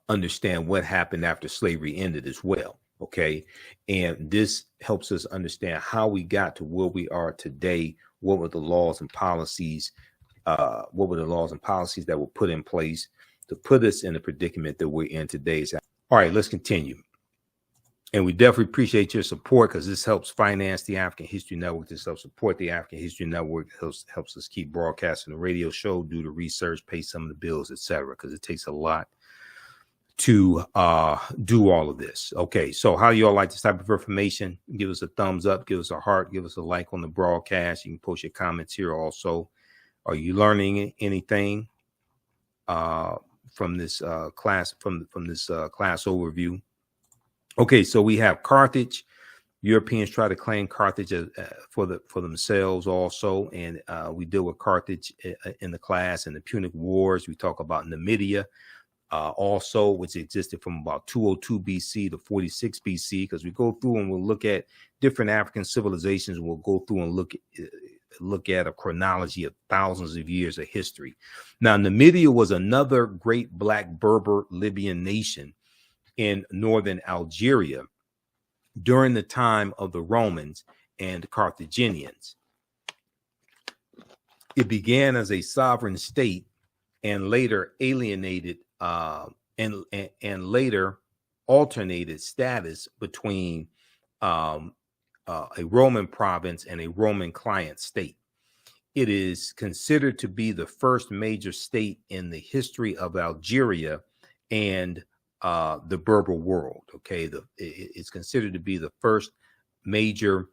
[SPEAKER 1] understand what happened after slavery ended as well. Okay. And this helps us understand how we got to where we are today. What were the laws and policies? That were put in place to put us in the predicament that we're in today? All right, let's continue. And we definitely appreciate your support, because this helps finance the African History Network. This helps support the African History Network. It helps us keep broadcasting the radio show, do the research, pay some of the bills, etc., because it takes a lot to do all of this. Okay, so how do you all like this type of information? Give us a thumbs up, give us a heart, give us a like on the broadcast. You can post your comments here also. Are you learning anything from this class, from this class overview? Okay, so we have Carthage. Europeans try to claim Carthage for themselves also, and we deal with Carthage in the class. And the Punic Wars, we talk about Numidia also, which existed from about 202 BC to 46 BC, because we go through and we'll look at different African civilizations. We'll go through and look at a chronology of thousands of years of history. Now, Numidia was another great Black Berber Libyan nation in northern Algeria during the time of the Romans and Carthaginians. It began as a sovereign state and later alienated and later alternated status between a Roman province and a Roman client state. It is considered to be the first major state in the history of Algeria and the Berber world. Okay, it's considered to be the first major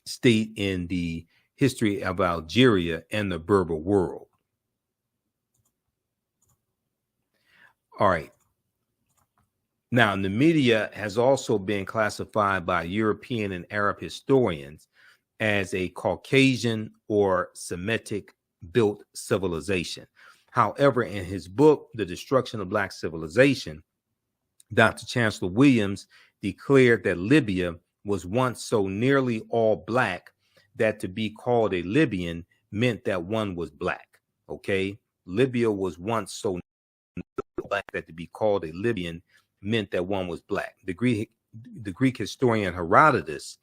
[SPEAKER 1] state in the history of Algeria and the Berber world. All right. Now, Numidia has also been classified by European and Arab historians as a Caucasian or Semitic built civilization. However, in his book, The Destruction of Black Civilization, Dr. Chancellor Williams declared that Libya was once so nearly all Black that to be called a Libyan meant that one was Black. Okay, Libya was once so Black that to be called a Libyan meant that one was Black. The Greek historian Herodotus,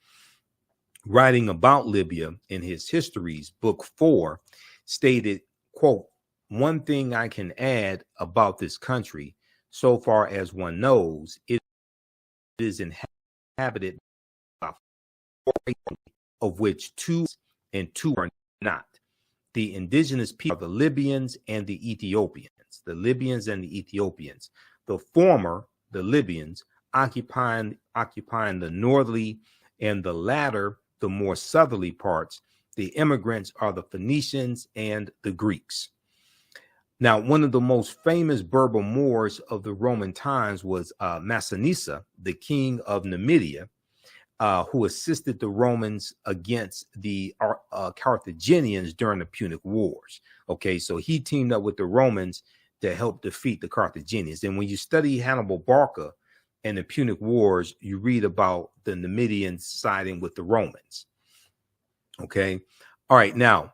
[SPEAKER 1] writing about Libya in his Histories, Book 4, stated, quote, "One thing I can add about this country, so far as one knows, it is inhabited by 4 people, of which 2 and 2 are not. The indigenous people are the Libyans and the Ethiopians. The Libyans and the Ethiopians. The former, the Libyans, occupying the northerly, and the latter, the more southerly parts. The immigrants are the Phoenicians and the Greeks. Now, one of the most famous Berber Moors of the Roman times was Massinissa, the king of Numidia, who assisted the Romans against the Carthaginians during the Punic Wars. Okay, so he teamed up with the Romans to help defeat the Carthaginians. And when you study Hannibal Barca and the Punic Wars, you read about the Numidians siding with the Romans. Okay, all right, now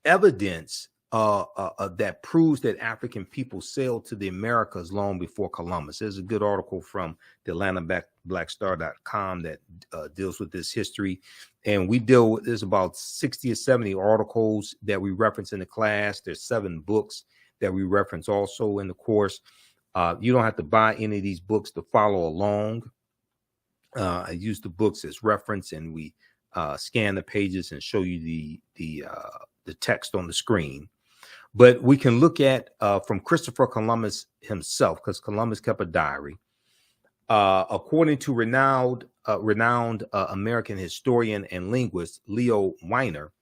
[SPEAKER 1] evidence that proves that African people sailed to the Americas long before Columbus. There's a good article from the AtlantaBlackStar.com that deals with this history. And we deal with, there's about 60 or 70 articles that we reference in the class. There's 7 books that we reference also in the course. You don't have to buy any of these books to follow along. I use the books as reference, and we scan the pages and show you the text on the screen. But we can look at from Christopher Columbus himself, because Columbus kept a diary. According to renowned American historian and linguist Leo Weiner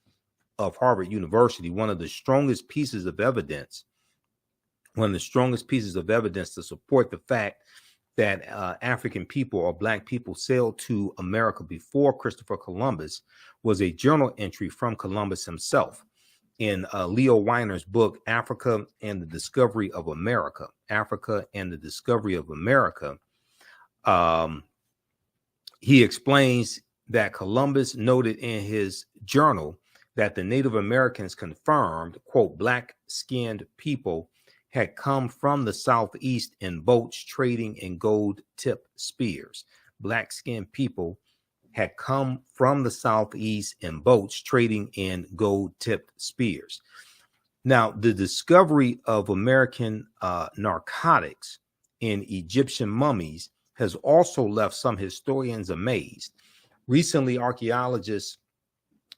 [SPEAKER 1] of Harvard University, one of the strongest pieces of evidence to support the fact that African people or Black people sailed to America before Christopher Columbus was a journal entry from Columbus himself. In Leo Weiner's book, Africa and the Discovery of America, he explains that Columbus noted in his journal that the Native Americans confirmed, quote, black-skinned people had come from the southeast in boats trading in gold-tipped spears. Black-skinned people had come from the southeast in boats trading in gold-tipped spears. Now, the discovery of American narcotics in Egyptian mummies has also left some historians amazed. Recently, archaeologists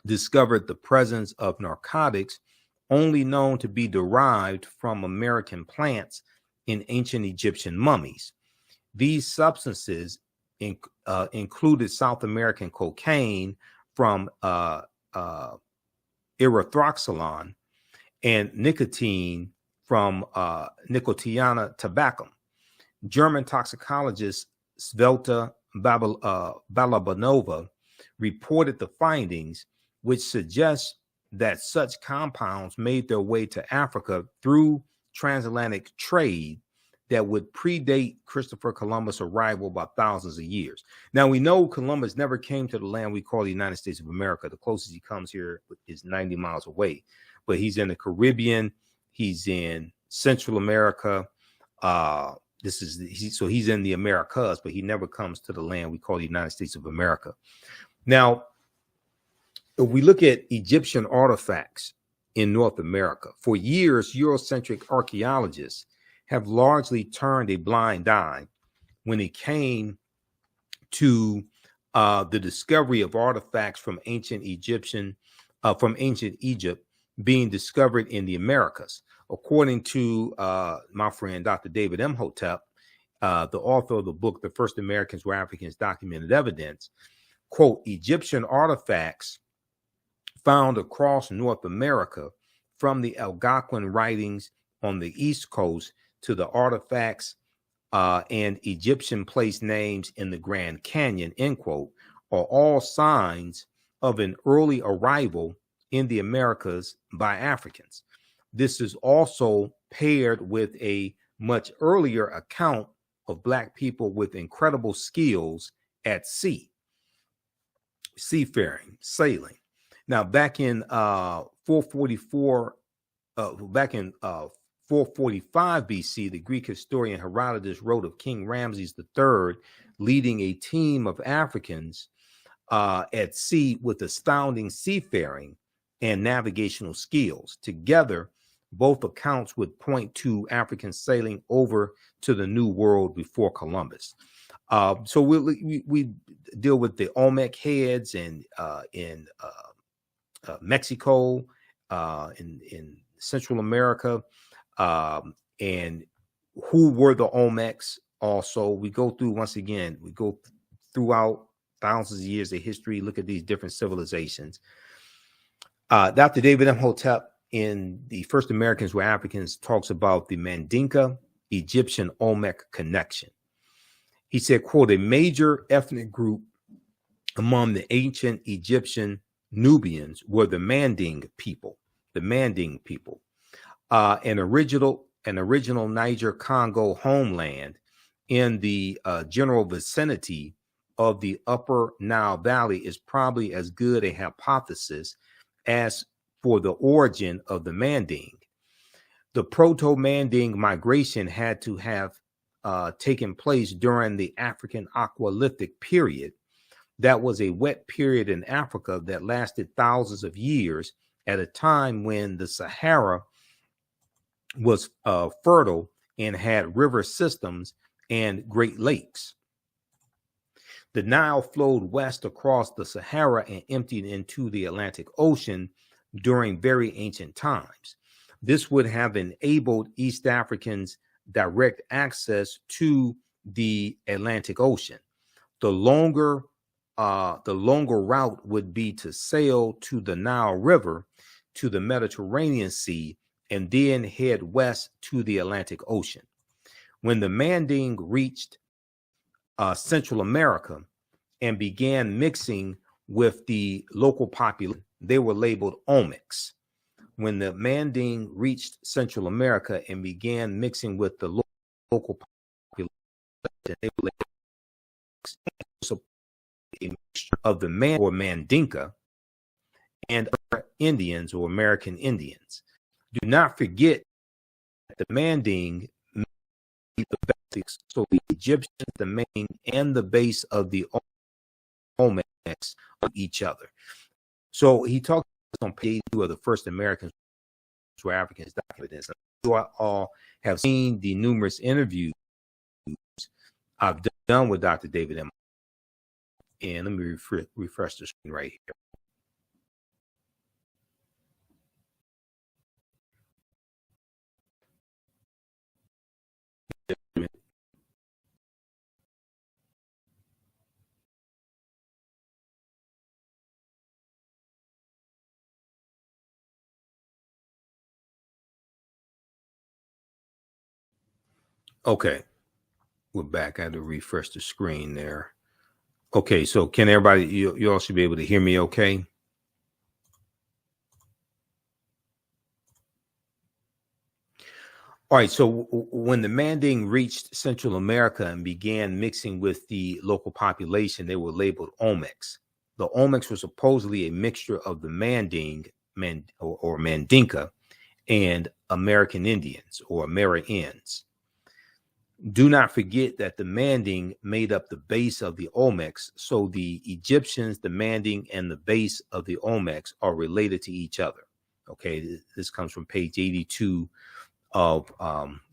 [SPEAKER 1] discovered the presence of narcotics only known to be derived from American plants in ancient Egyptian mummies. These substances included South American cocaine from erythroxylon and nicotine from Nicotiana tabacum. German toxicologist Svelta Balabanova reported the findings, which suggest that such compounds made their way to Africa through transatlantic trade that would predate Christopher Columbus' arrival by thousands of years. Now, we know Columbus never came to the land we call the United States of America. The closest he comes here is 90 miles away, but he's in the Caribbean. He's in Central America. So he's in the Americas, but he never comes to the land we call the United States of America. Now, if we look at Egyptian artifacts in North America, for years, Eurocentric archaeologists have largely turned a blind eye when it came to the discovery of artifacts from ancient Egypt being discovered in the Americas. According to my friend, Dr. David Imhotep, the author of the book, The First Americans Were Africans, Documented Evidence, quote, Egyptian artifacts found across North America, from the Algonquin writings on the East Coast to the artifacts and Egyptian place names in the Grand Canyon, end quote, are all signs of an early arrival in the Americas by Africans. This is also paired with a much earlier account of Black people with incredible skills at sea, seafaring, sailing. Now, back in 445 BC, the Greek historian Herodotus wrote of King Ramses III leading a team of Africans at sea with astounding seafaring and navigational skills. Together, Both accounts would point to Africans sailing over to the New World before Columbus. So we deal with the Olmec heads in Mexico, in Central America, and who were the Olmecs. Also, we go through, once again, we go throughout thousands of years of history, look at these different civilizations. Dr. David Imhotep in The First Americans Were Africans talks about the Mandinka Egyptian Olmec connection. He said, quote, a major ethnic group among the ancient Egyptian Nubians were the Manding people, an original Niger Congo homeland in the general vicinity of the Upper Nile Valley is probably as good a hypothesis as for the origin of the Manding. The Proto-Manding migration had to have taken place during the African Aqualithic period. That was a wet period in Africa that lasted thousands of years at a time when the Sahara was fertile and had river systems and Great Lakes. The Nile flowed west across the Sahara and emptied into the Atlantic Ocean during very ancient times. This would have enabled East Africans direct access to the Atlantic Ocean. The longer route would be to sail to the Nile River, to the Mediterranean Sea, and then head west to the Atlantic Ocean. When the Manding reached Central America and began mixing with the local population, they were labeled Olmecs. When the Manding reached Central America and began mixing with the local population, they were labeled so a mixture of the or Mandinka and other Indians or American Indians. Do not forget that the Manding made the basics, so the Egyptians, the main and the base of the Olmecs of each other. So he talks on page 2 of The First Americans Were Africans documents. You all have seen the numerous interviews I've done with Dr. David M. And let me refresh the screen right here. Okay, we're back. I had to refresh the screen there. Okay, so can everybody, you all should be able to hear me okay? All right, so when the Manding reached Central America and began mixing with the local population, they were labeled Olmecs. The Olmecs were supposedly a mixture of the Manding or Mandinka and American Indians or Amerindians. Do not forget that the Manding made up the base of the Olmecs, so the Egyptians, the Manding, and the base of the Olmecs are related to each other. Okay, this comes from page 82 of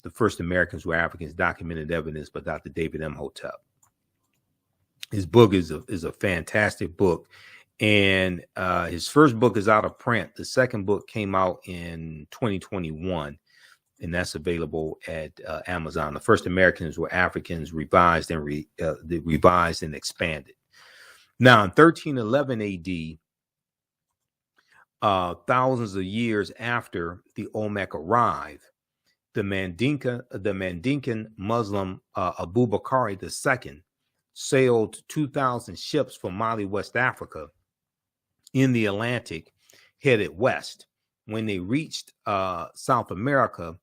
[SPEAKER 1] The First Americans Were Africans, Documented Evidence by Dr. David Imhotep. His book is a fantastic book, and his first book is out of print. The second book came out in 2021. And that's available at Amazon. The First Americans Were Africans, revised and revised and expanded. Now, in 1311 AD, thousands of years after the Olmec arrived, the Mandinkan Muslim Abu Bakr II sailed 2,000 ships from Mali, West Africa, in the Atlantic, headed west. When they reached South America,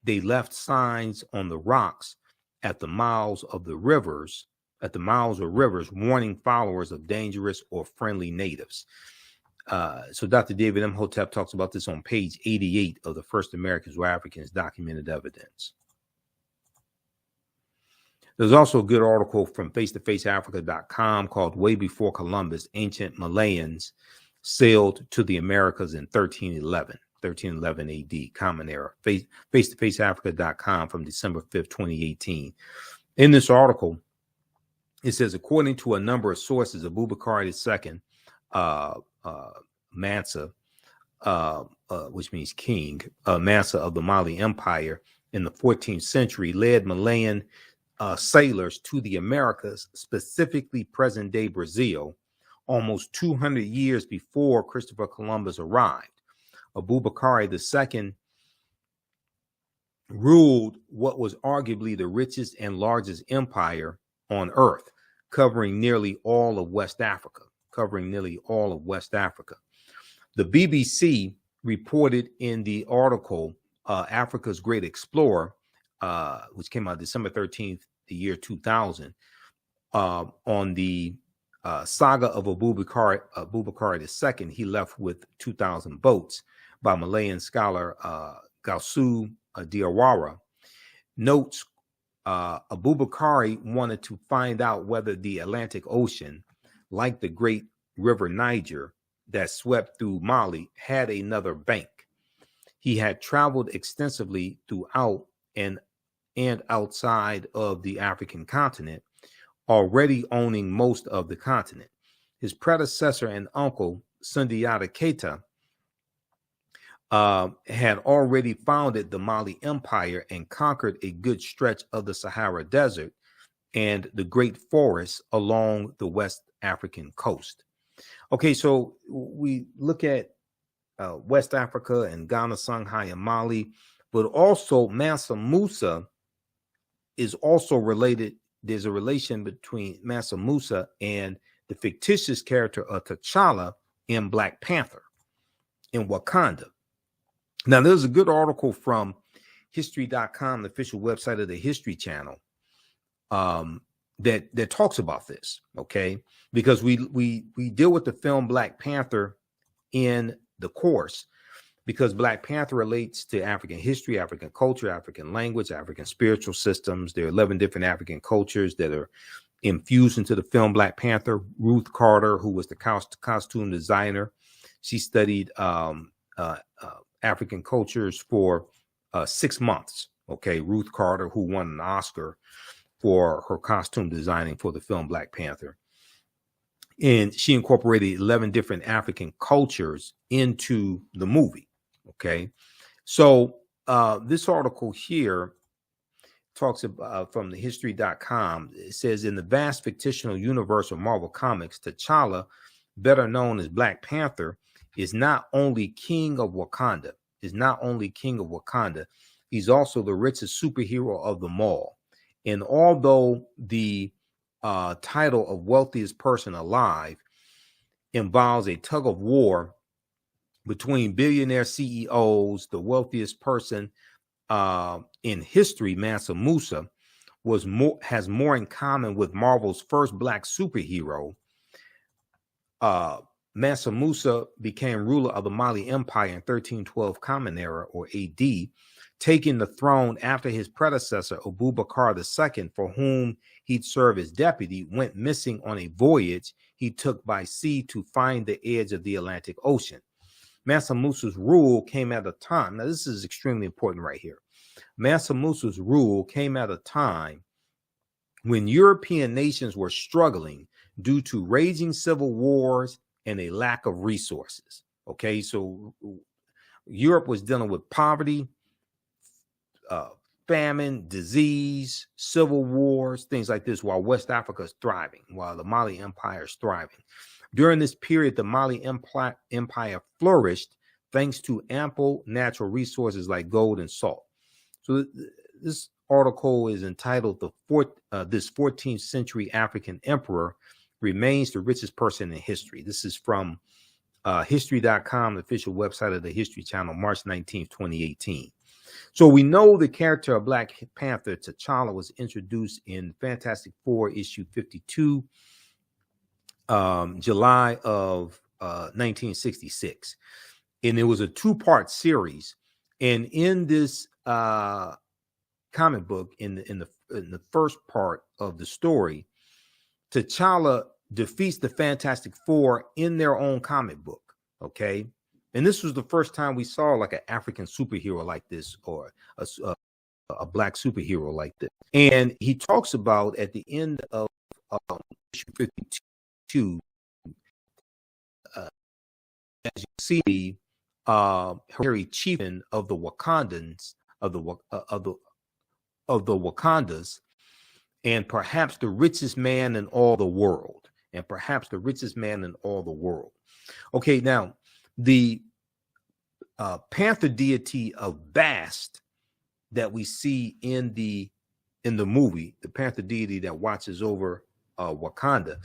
[SPEAKER 1] they left signs on the rocks at the mouths of rivers, warning followers of dangerous or friendly natives. So Dr. David Imhotep talks about this on page 88 of The First Americans Were Africans, Documented Evidence. There's also a good article from face-to-faceafrica.com called Way Before Columbus, Ancient Malayans Sailed to the Americas in 1311. 1311 AD, Common Era. Face-to-faceafrica.com from December 5th, 2018. In this article, it says, according to a number of sources, Abubakar II, Mansa, which means king, Mansa of the Mali Empire in the 14th century, led Malayan sailors to the Americas, specifically present-day Brazil, almost 200 years before Christopher Columbus arrived. Abubakar II ruled what was arguably the richest and largest empire on earth, covering nearly all of West Africa. The BBC reported in the article, Africa's Great Explorer, which came out December 13th, the year 2000, on the saga of Abubakar II, he left with 2,000 boats, by Malayan scholar Gausu Diawara, notes Abubakar wanted to find out whether the Atlantic Ocean, like the great river Niger that swept through Mali, had another bank. He had traveled extensively throughout and outside of the African continent, already owning most of the continent. His predecessor and uncle, Sundiata Keita, had already founded the Mali Empire and conquered a good stretch of the Sahara Desert and the great forests along the West African coast. Okay, so we look at West Africa and Ghana, Songhai, and Mali, but also Mansa Musa is also related. There's a relation between Mansa Musa and the fictitious character of T'Challa in Black Panther in Wakanda. Now, there's a good article from history.com, the official website of the History Channel, that talks about this, okay? Because we deal with the film Black Panther in the course, because Black Panther relates to African history, African culture, African language, African spiritual systems. There are 11 different African cultures that are infused into the film Black Panther. Ruth Carter, who was the costume designer, she studied African cultures for 6 months. Okay, Ruth Carter, who won an Oscar for her costume designing for the film Black Panther. And she incorporated 11 different African cultures into the movie. Okay, so this article here talks about, from the history.com, it says, in the vast fictional universe of Marvel Comics, T'Challa, better known as Black Panther, is not only king of Wakanda, he's also the richest superhero of them all. And although the title of wealthiest person alive involves a tug of war between billionaire CEOs, the wealthiest person in history, Mansa Musa, has more in common with Marvel's first black superhero. Mansa Musa became ruler of the Mali Empire in 1312 Common Era, or AD, taking the throne after his predecessor, Abubakar II, for whom he'd served as deputy, went missing on a voyage he took by sea to find the edge of the Atlantic Ocean. Mansa Musa's rule came at a time, now this is extremely important right here. Mansa Musa's rule came at a time when European nations were struggling due to raging civil wars and a lack of resources. Okay, so Europe was dealing with poverty, famine, disease, civil wars, things like this, while West Africa is thriving, while the Mali Empire is thriving. During this period, the Mali Empire flourished thanks to ample natural resources like gold and salt. So this article is entitled This 14th Century African Emperor Remains the Richest Person in History. This is from history.com, the official website of the History Channel, March 19th, 2018. So we know the character of Black Panther, T'Challa, was introduced in Fantastic Four issue 52, July of 1966. And it was a 2-part series. And in this comic book, in the first part of the story, T'Challa defeats the Fantastic Four in their own comic book. Okay, And this was the first time we saw like an African superhero like this, or a black superhero like this. And he talks about at the end of issue 52, as you see, hereditary chieftain of the Wakandans, of the Wakandas, and perhaps the richest man in all the world, Okay, now the panther deity of Bast that we see in the movie, the panther deity that watches over Wakanda,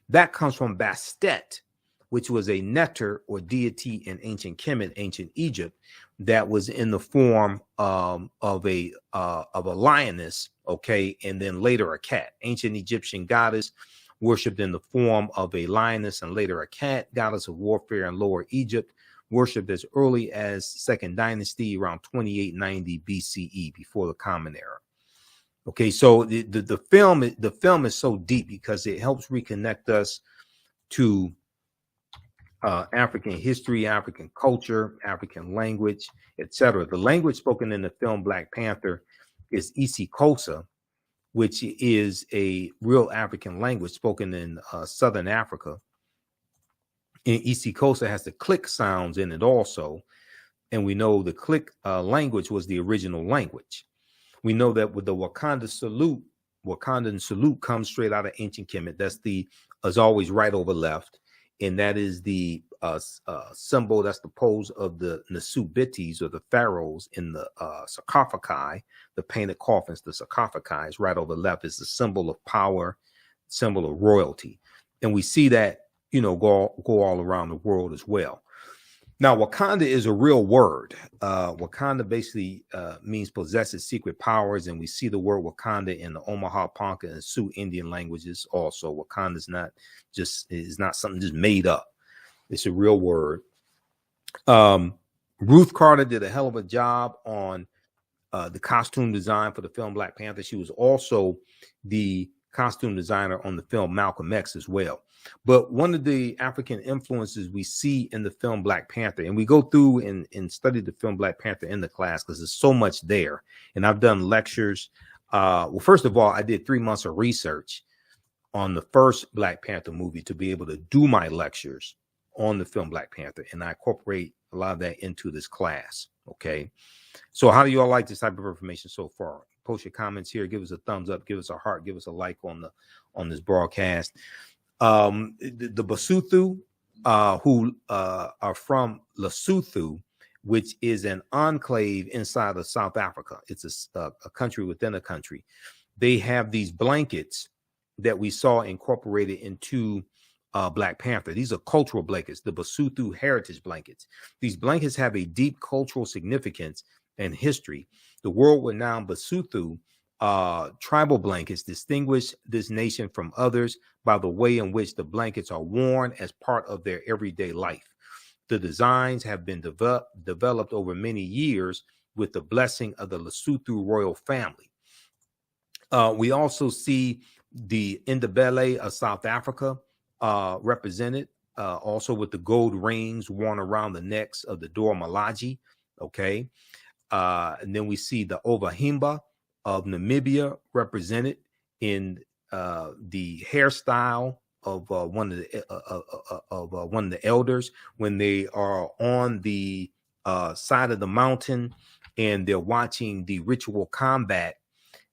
[SPEAKER 1] that comes from Bastet, which was a nectar or deity in ancient Kemet, ancient Egypt, that was in the form of a lioness, okay, and then later a cat. Ancient Egyptian goddess worshipped in the form of a lioness and later a cat, goddess of warfare in Lower Egypt, worshipped as early as Second Dynasty, around 2890 BCE, before the Common Era. Okay, so the film is so deep because it helps reconnect us to African history, African culture, African language, etc. The language spoken in the film Black Panther is isiXhosa, which is a real African language spoken in Southern Africa. And isiXhosa has the click sounds in it also. And we know the click language was the original language. We know that with the Wakandan salute comes straight out of ancient Kemet. That's as always, right over left. And that is the symbol, that's the pose of the Nasubitis, or the pharaohs in the sarcophagi, the painted coffins, the sarcophagi is right over left. Is the symbol of power, symbol of royalty. And we see that, go all around the world as well. Now, Wakanda is a real word. Wakanda basically means possesses secret powers, and we see the word Wakanda in the Omaha, Ponca, and Sioux Indian languages also. Wakanda is not something just made up. It's a real word. Ruth Carter did a hell of a job on the costume design for the film Black Panther. She was also the costume designer on the film Malcolm X as well. But one of the African influences we see in the film Black Panther, and we go through and study the film Black Panther in the class because there's so much there. And I've done lectures. Well, first of all, I did 3 months of research on the first Black Panther movie to be able to do my lectures on the film Black Panther. And I incorporate a lot of that into this class. Okay. So how do you all like this type of information so far? Post your comments here. Give us a thumbs up. Give us a heart. Give us a like on this broadcast. The Basotho, who are from Lesotho, which is an enclave inside of South Africa. It's a country within a country. They have these blankets that we saw incorporated into Black Panther. These are cultural blankets, the Basotho heritage blankets. These blankets have a deep cultural significance and history. The world-renowned Basotho tribal blankets distinguish this nation from others by the way in which the blankets are worn as part of their everyday life. The designs have been developed over many years with the blessing of the Lesotho royal family. We also see the Ndebele of South Africa represented, also with the gold rings worn around the necks of the Dora Milaje. Okay. And then we see the Ovahimba of Namibia represented in the hairstyle of one of the elders when they are on the side of the mountain and they're watching the ritual combat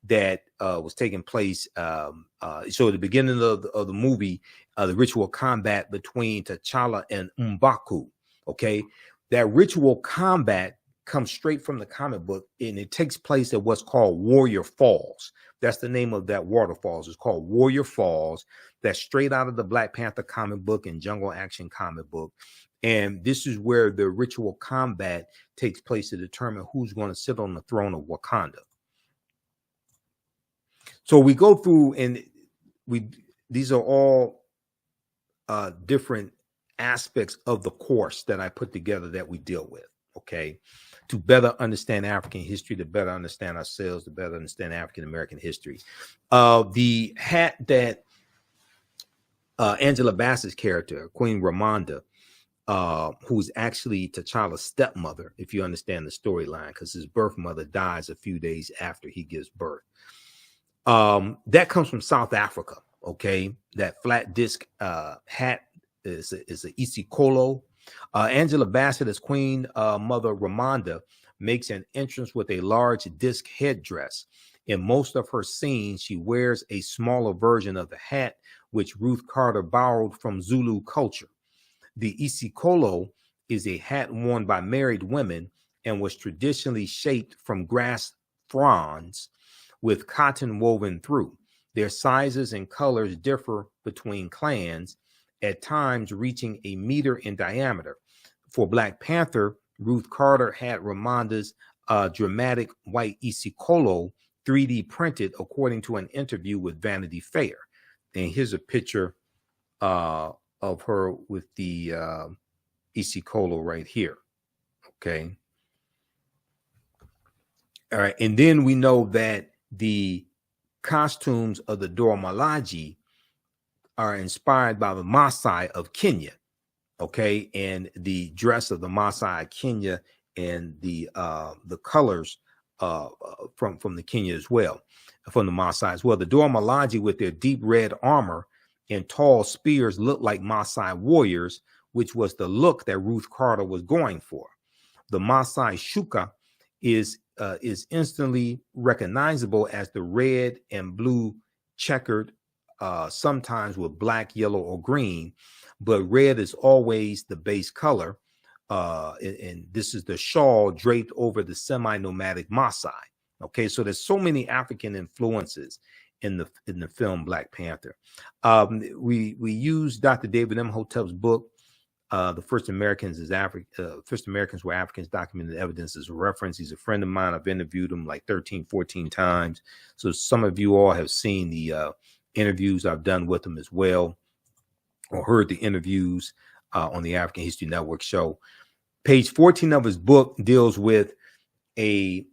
[SPEAKER 1] that was taking place. So at the beginning of the movie, the ritual combat between T'Challa and M'Baku. Okay, that ritual combat comes straight from the comic book, and it takes place at what's called Warrior Falls. That's the name of that waterfalls. It's called Warrior Falls. That's straight out of the Black Panther comic book and Jungle Action comic book. And this is where the ritual combat takes place to determine who's going to sit on the throne of Wakanda. So we go through, and these are all different aspects of the course that I put together that we deal with. Okay, to better understand African history, to better understand ourselves, to better understand African American history. The hat that Angela Bassett's character, Queen Ramonda, who's actually T'Challa's stepmother, if you understand the storyline, because his birth mother dies a few days after he gives birth. That comes from South Africa. Okay, that flat disc hat is a Isikolo. Angela Bassett as Queen Mother Ramonda makes an entrance with a large disc headdress. In most of her scenes, she wears a smaller version of the hat, which Ruth Carter borrowed from Zulu culture. The Isikolo is a hat worn by married women and was traditionally shaped from grass fronds with cotton woven through. Their sizes and colors differ between clans, at times reaching a meter in diameter. For Black Panther, Ruth Carter had Ramonda's dramatic white Isikolo 3D printed according to an interview with Vanity Fair. And here's a picture of her with the Isikolo right here. Okay. All right. And then we know that the costumes of the Dora Milaje are inspired by the Maasai of Kenya. Okay. And the dress of the Maasai of Kenya and the colors from the Kenya as well, from the Maasai as well. The Dora Milaje with their deep red armor and tall spears look like Maasai warriors, which was the look that Ruth Carter was going for. The Maasai shuka is instantly recognizable as the red and blue checkered, sometimes with black, yellow, or green, but red is always the base color. And this is the shawl draped over the semi-nomadic Maasai. Okay, so there's so many African influences in the film Black Panther. We use Dr. David Imhotep's book, The First Americans Were Africans, Documented Evidence as a reference. He's a friend of mine. I've interviewed him like 13, 14 times. So some of you all have seen the interviews I've done with him as well, or heard the interviews on the African History Network show. Page 14 of his book deals with a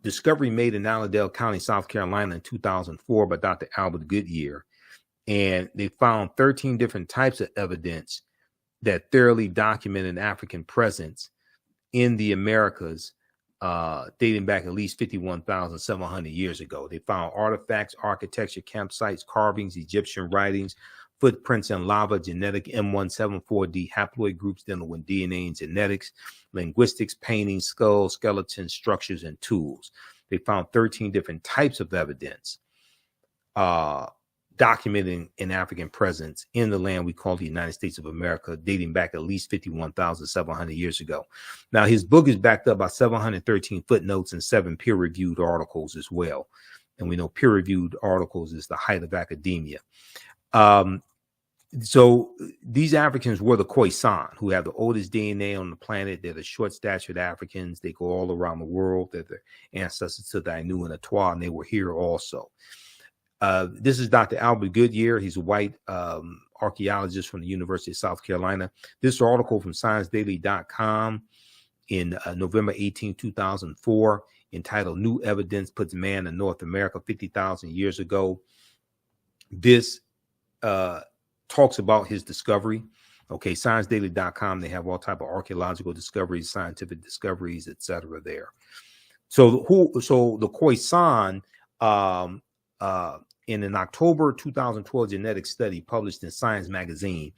[SPEAKER 1] discovery made in Allendale County, South Carolina in 2004 by Dr. Albert Goodyear. And they found 13 different types of evidence that thoroughly documented African presence in the Americas, dating back at least 51,700 years ago. They found artifacts, architecture, campsites, carvings, Egyptian writings, footprints in lava, genetic M174D haploid groups dealing with DNA and genetics, linguistics, paintings, skulls, skeletons, structures, and tools. They found 13 different types of evidence documenting an African presence in the land we call the United States of America, dating back at least 51,700 years ago. Now, his book is backed up by 713 footnotes and 7 peer-reviewed articles as well. And we know peer-reviewed articles is the height of academia. So these Africans were the Khoisan, who have the oldest DNA on the planet. They're the short-statured Africans. They go all around the world. They're the ancestors to the Ainu and Atwa, and they were here also. This is Dr. Albert Goodyear. He's a white archaeologist from the University of South Carolina. This article from ScienceDaily.com in November 18, 2004, entitled New Evidence Puts Man in North America 50,000 Years Ago. This talks about his discovery. Okay, ScienceDaily.com, they have all type of archaeological discoveries, scientific discoveries, etc. there. So the Khoisan, in an October 2012 genetic study published in Science magazine,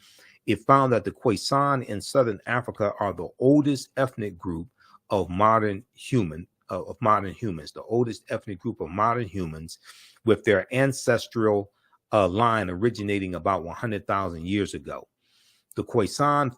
[SPEAKER 1] it found that the Khoisan in Southern Africa are the oldest ethnic group of modern humans, the oldest ethnic group of modern humans, with their ancestral line originating about 100,000 years ago. The Khoisan,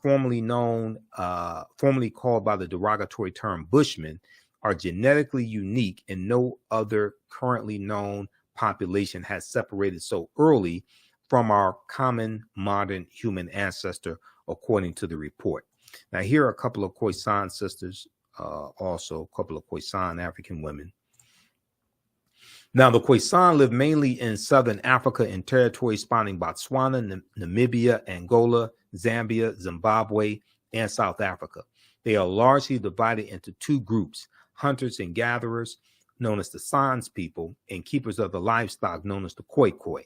[SPEAKER 1] formerly called by the derogatory term Bushmen, are genetically unique, and no other currently known population has separated so early from our common modern human ancestor, according to the report. Now, here are a couple of Khoisan sisters, also a couple of Khoisan African women. Now, the Khoisan live mainly in southern Africa in territories spanning Botswana, Namibia, Angola, Zambia, Zimbabwe, and South Africa. They are largely divided into 2 groups: hunters and gatherers, known as the Sans people, and keepers of the livestock, known as the Khoikhoi.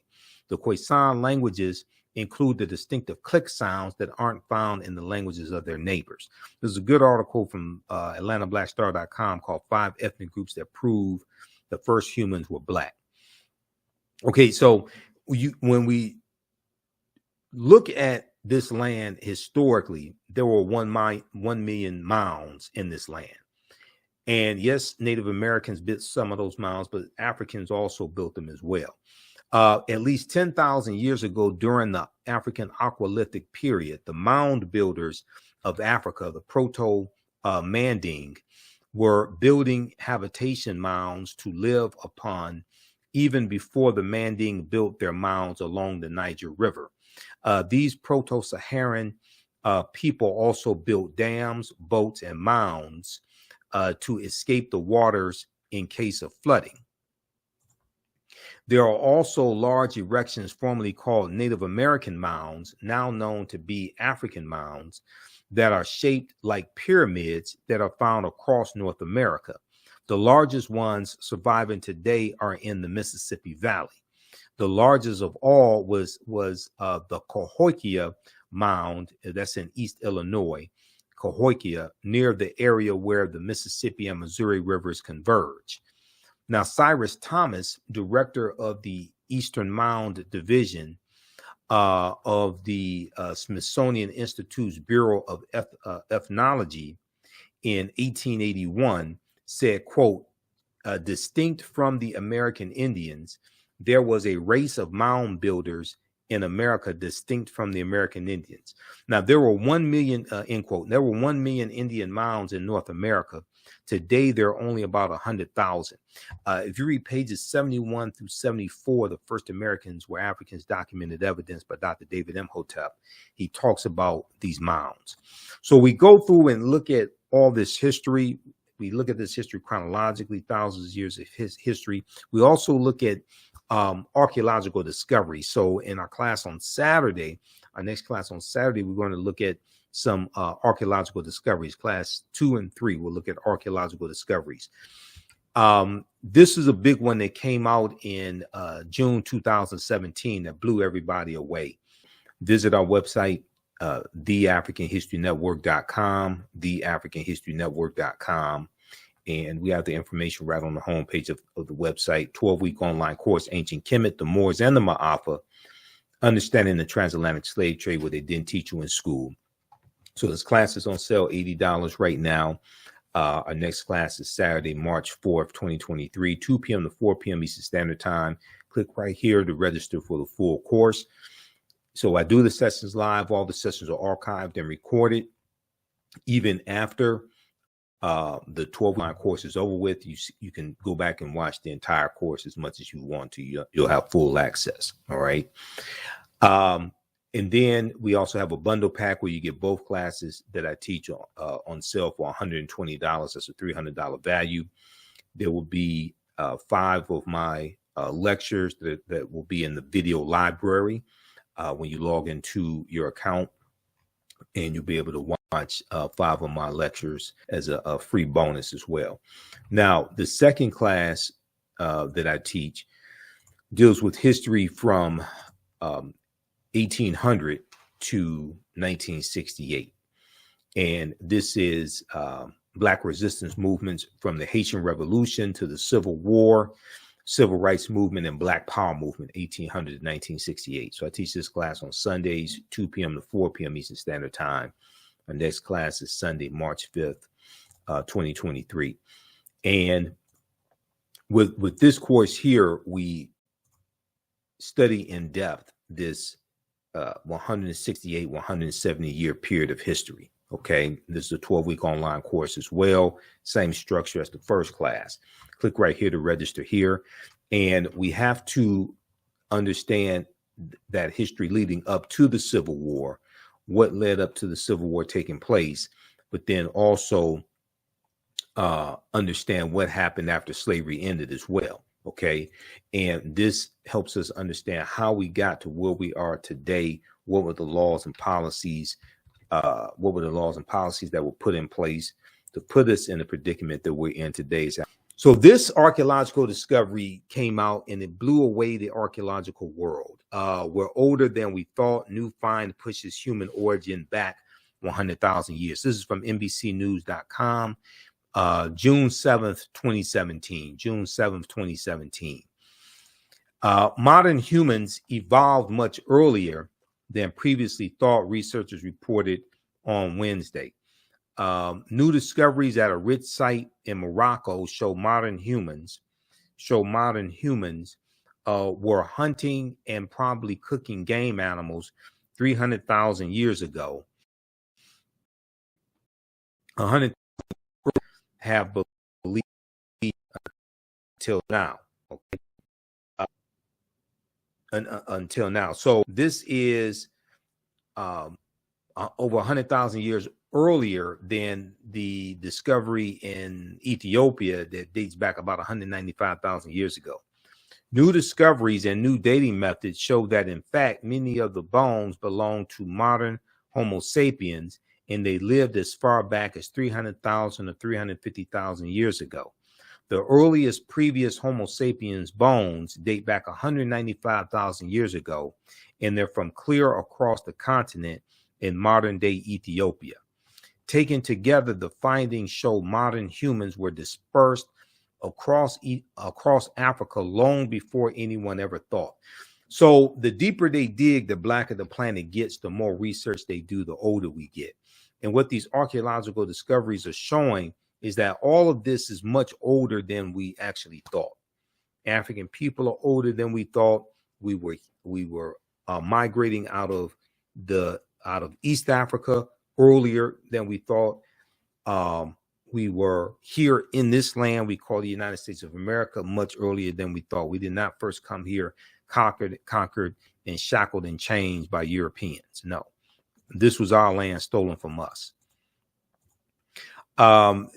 [SPEAKER 1] The Khoisan languages include the distinctive click sounds that aren't found in the languages of their neighbors. There's a good article from AtlantaBlackStar.com called 5 Ethnic Groups That Prove the First Humans Were Black. Okay, so when we look at this land historically, there were 1 million mounds in this land. And yes, Native Americans built some of those mounds, but Africans also built them as well. At least 10,000 years ago, during the African Aqualithic period, the mound builders of Africa, the Proto-Manding, were building habitation mounds to live upon even before the Manding built their mounds along the Niger River. These Proto-Saharan people also built dams, boats, and mounds to escape the waters in case of flooding. There are also large erections formerly called Native American mounds, now known to be African mounds, that are shaped like pyramids that are found across North America. The largest ones surviving today are in the Mississippi Valley. The largest of all was the Cahokia Mound, that's in East Illinois, Cahokia, near the area where the Mississippi and Missouri rivers converge. Now, Cyrus Thomas, director of the Eastern Mound Division of the Smithsonian Institute's Bureau of Ethnology in 1881, said, quote, distinct from the American Indians, there was a race of mound builders in America distinct from the American Indians. Now, there were 1 million, end quote, there were 1 million Indian mounds in North America. Today, there are only about 100,000. If you read pages 71 through 74, the first Americans were Africans, documented evidence by Dr. David Imhotep. He talks about these mounds. So we go through and look at all this history. We look at this history chronologically, thousands of years of history. We also look at archaeological discovery. So in our class on Saturday, our next class on Saturday, we're going to look at some archaeological discoveries. Class 2 and 3 will look at archaeological discoveries. This is a big one that came out in June 2017 that blew everybody away. Visit our website, theafricanhistorynetwork.com, theafricanhistorynetwork.com. And we have the information right on the homepage of the website. 12-week online course, Ancient Kemet, the Moors, and the Ma'afa, Understanding the Transatlantic Slave Trade, what they didn't teach you in school. So this class is on sale, $80 right now. Our next class is Saturday, March 4th, 2023, 2 p.m. to 4 p.m. Eastern Standard Time. Click right here to register for the full course. So I do the sessions live. All the sessions are archived and recorded. Even after the 12-line course is over with, you can go back and watch the entire course as much as you want to. You'll have full access. All right. And then we also have a bundle pack where you get both classes that I teach on sale for $120. That's a $300 value. There will be 5 of my lectures that will be in the video library when you log into your account, and you'll be able to watch 5 of my lectures as a free bonus as well. Now, the second class that I teach deals with history from 1800 to 1968. And this is Black resistance movements from the Haitian Revolution to the Civil War, Civil Rights Movement, and Black Power Movement, 1800 to 1968. So I teach this class on Sundays, 2 p.m. to 4 p.m. Eastern Standard Time. Our next class is Sunday, March 5th, 2023. And with this course here, we study in depth this 168, 170 year period of history. Okay, this is a 12-week online course as well. Same structure as the first class. Click right here to register here. And we have to understand that history leading up to the Civil War, what led up to the Civil War taking place, but then also understand what happened after slavery ended as well. Okay, and this helps us understand how we got to where we are today. What were the laws and policies? What were the laws and policies that were put in place to put us in the predicament that we're in today? So this archaeological discovery came out and it blew away the archaeological world. We're older than we thought. New find pushes human origin back 100,000 years. This is from NBCnews.com, June 7th, 2017. June 7th, 2017. Modern humans evolved much earlier than previously thought, researchers reported on Wednesday. New discoveries at a rich site in Morocco show modern humans were hunting and probably cooking game animals 300,000 years ago. 100 have believed until now. Okay. Until now. So this is over 100,000 years earlier than the discovery in Ethiopia that dates back about 195,000 years ago. New discoveries and new dating methods show that, in fact, many of the bones belong to modern Homo sapiens, and they lived as far back as 300,000 or 350,000 years ago. The earliest previous Homo sapiens bones date back 195,000 years ago, and they're from clear across the continent in modern-day Ethiopia. Taken together, the findings show modern humans were dispersed across Africa long before anyone ever thought. So the deeper they dig, the blacker the planet gets, the more research they do, the older we get. And what these archaeological discoveries are showing is that all of this is much older than we actually thought. African people are older than we thought. We were migrating out of East Africa earlier than we thought. We were here in this land we call the United States of America much earlier than we thought. We did not first come here conquered and shackled and chained by Europeans. No, this was our land stolen from us.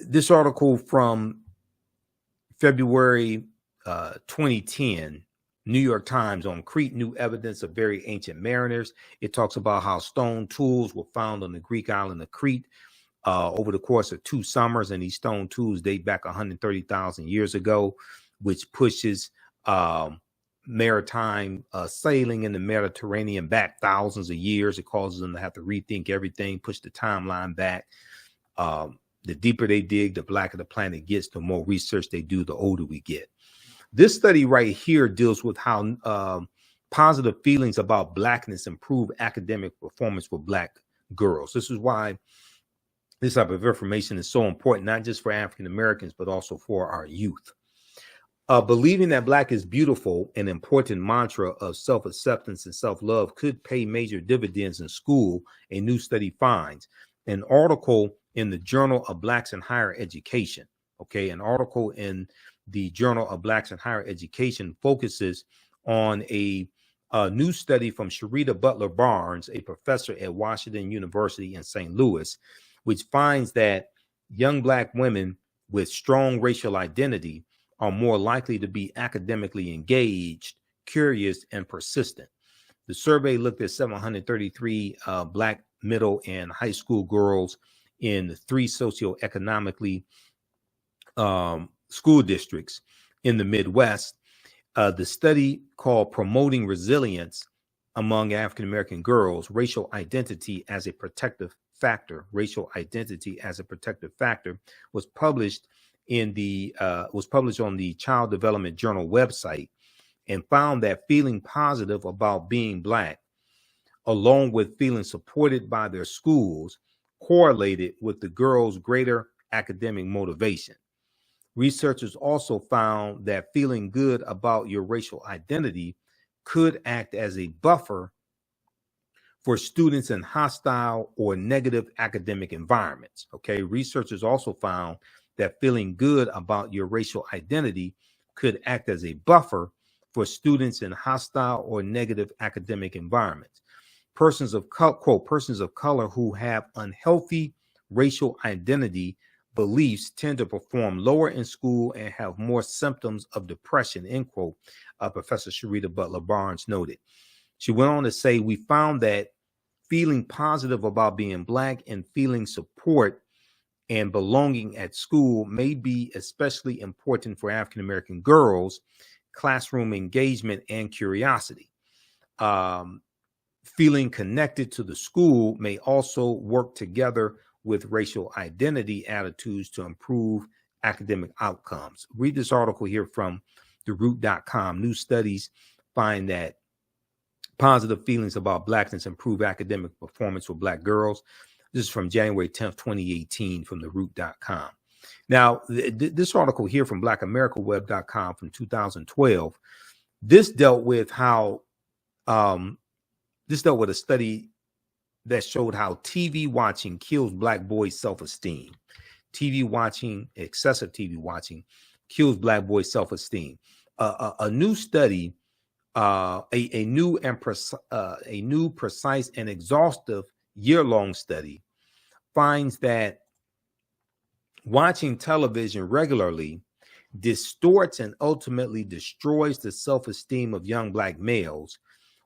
[SPEAKER 1] This article from February 2010, New York Times, on Crete, new evidence of very ancient mariners. It talks about how stone tools were found on the Greek island of Crete over the course of 2 summers, and these stone tools date back 130,000 years ago, which pushes maritime sailing in the Mediterranean back thousands of years. It causes them to have to rethink everything, push the timeline back. The deeper they dig, the blacker the planet gets, the more research they do, the older we get. This study right here deals with how positive feelings about blackness improve academic performance for Black girls. This is why this type of information is so important, not just for African Americans, but also for our youth. Believing that Black is beautiful, an important mantra of self-acceptance and self-love, could pay major dividends in school, a new study finds. An article in the Journal of Blacks in Higher Education, an article in the Journal of Blacks in Higher Education focuses on a new study from Sharita Butler Barnes, a professor at Washington University in St. Louis, which finds that young Black women with strong racial identity are more likely to be academically engaged, curious, and persistent. The survey looked at 733 Black middle and high school girls in 3 socioeconomically school districts in the Midwest. The study, called Promoting Resilience Among African American Girls, Racial Identity as a Protective Factor, was published on the Child Development Journal website, and found that feeling positive about being Black, along with feeling supported by their schools, correlated with the girls' greater academic motivation. Researchers also found that feeling good about your racial identity could act as a buffer for students in hostile or negative academic environments. Researchers also found that feeling good about your racial identity could act as a buffer for students in hostile or negative academic environments. Persons of color who have unhealthy racial identity beliefs tend to perform lower in school and have more symptoms of depression, end quote, Professor Sharita Butler Barnes noted. She went on to say, we found that feeling positive about being Black and feeling support and belonging at school may be especially important for African American girls, classroom engagement, and curiosity. Feeling connected to the school may also work together with racial identity attitudes to improve academic outcomes. Read this article here from theroot.com. New studies find that positive feelings about Blackness improve academic performance for Black girls. This is from January 10th, 2018 from theroot.com. Now, this article here from blackamericaweb.com from 2012, this dealt with how, this dealt with a study that showed how TV watching kills Black boys' self-esteem. TV watching, excessive TV watching, kills Black boys' self-esteem. A new study, a new, precise, and exhaustive year-long study finds that watching television regularly distorts and ultimately destroys the self-esteem of young Black males,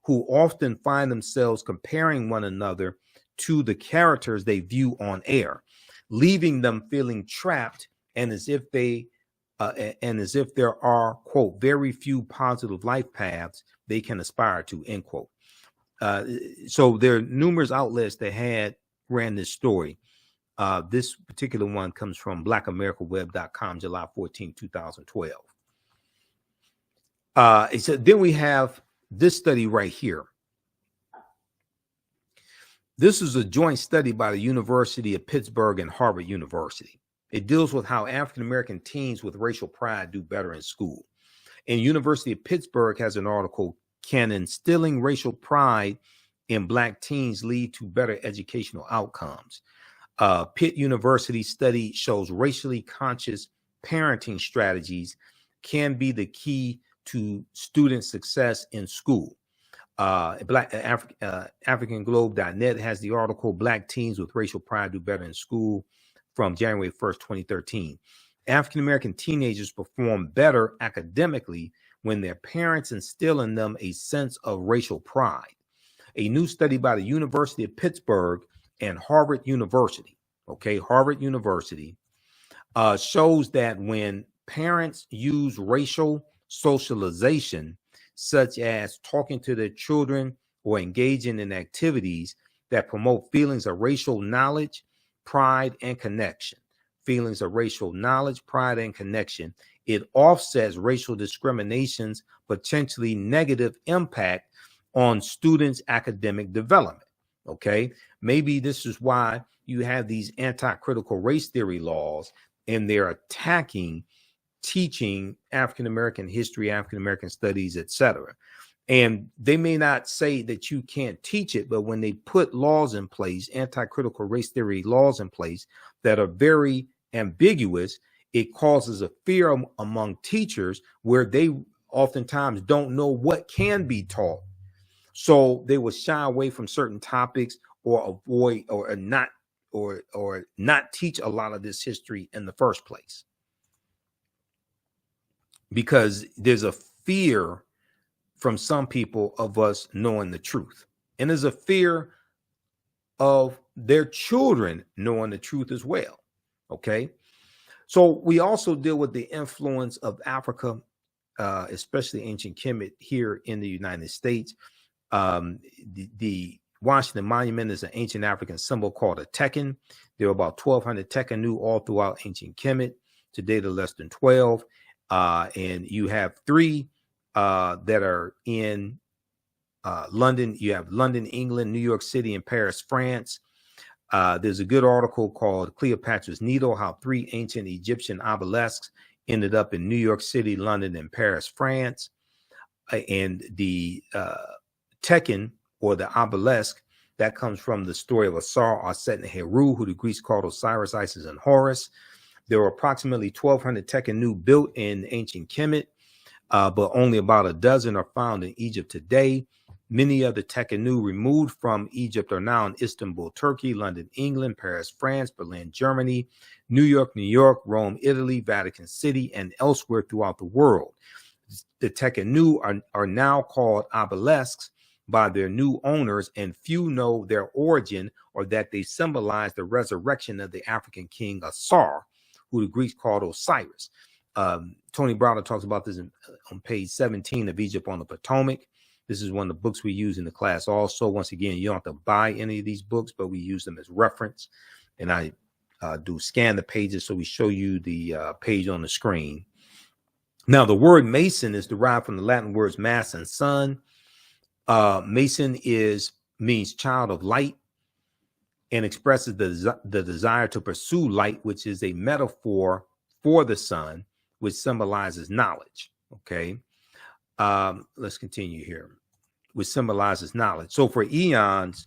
[SPEAKER 1] who often find themselves comparing one another to the characters they view on air, leaving them feeling trapped and as if there are, quote, very few positive life paths they can aspire to, end quote. So there are numerous outlets that ran this story. This particular one comes from blackamericaweb.com, July 14, 2012. So then we have this study right here. This is a joint study by the University of Pittsburgh and Harvard University. It deals with how African-American teens with racial pride do better in school. And University of Pittsburgh has an article, Can Instilling Racial Pride in Black Teens Lead to Better Educational Outcomes? Pitt University study shows racially conscious parenting strategies can be the key to student success in school. AfricanGlobe.net has the article, Black Teens with Racial Pride Do Better in School, from January 1st, 2013. African-American teenagers perform better academically when their parents instill in them a sense of racial pride. A new study by the University of Pittsburgh and Harvard University, Harvard University, shows that when parents use racial socialization, such as talking to their children or engaging in activities that promote feelings of racial knowledge, pride, and connection. Feelings of racial knowledge, pride, and connection. It offsets racial discrimination's potentially negative impact on students' academic development. Maybe this is why you have these anti-critical race theory laws, and they're attacking teaching African-American history, African-American studies, etc. And they may not say that you can't teach it, but when they put laws in place, anti-critical race theory laws in place that are very ambiguous, it causes a fear among teachers where they oftentimes don't know what can be taught. So they will shy away from certain topics or avoid or not teach a lot of this history in the first place, because there's a fear from some people of us knowing the truth. And there's a fear of their children knowing the truth as well. So we also deal with the influence of Africa, especially ancient Kemet, here in the United States. The Washington Monument is an ancient African symbol called a tekken. There are about 1,200 tekkenu all throughout ancient Kemet. Today, there are less than 12. And you have 3 that are in London. You have London, England, New York City, and Paris, France. There's a good article called Cleopatra's Needle, how 3 ancient Egyptian obelisks ended up in New York City, London, and Paris, France. And the tekken, or the obelisk, that comes from the story of Asar, Aset, and Heru, who the Greeks called Osiris, Isis, and Horus. There were approximately 1,200 tekkenu built in ancient Kemet, but only about a dozen are found in Egypt today. Many of the tekkenu removed from Egypt are now in Istanbul, Turkey, London, England, Paris, France, Berlin, Germany, New York, Rome, Italy, Vatican City, and elsewhere throughout the world. The tekkenu are now called obelisks by their new owners, and few know their origin or that they symbolize the resurrection of the African king Asar, who the Greeks called Osiris. Tony Browder talks about this on page 17 of Egypt on the Potomac. This is one of the books we use in the class also. Once again, you don't have to buy any of these books, but we use them as reference. And I do scan the pages, so we show you the page on the screen. Now, the word Mason is derived from the Latin words mass and sun. Mason means child of light and expresses the desire to pursue light, which is a metaphor for the sun, which symbolizes knowledge. Okay. Let's continue here, which symbolizes knowledge. So for eons,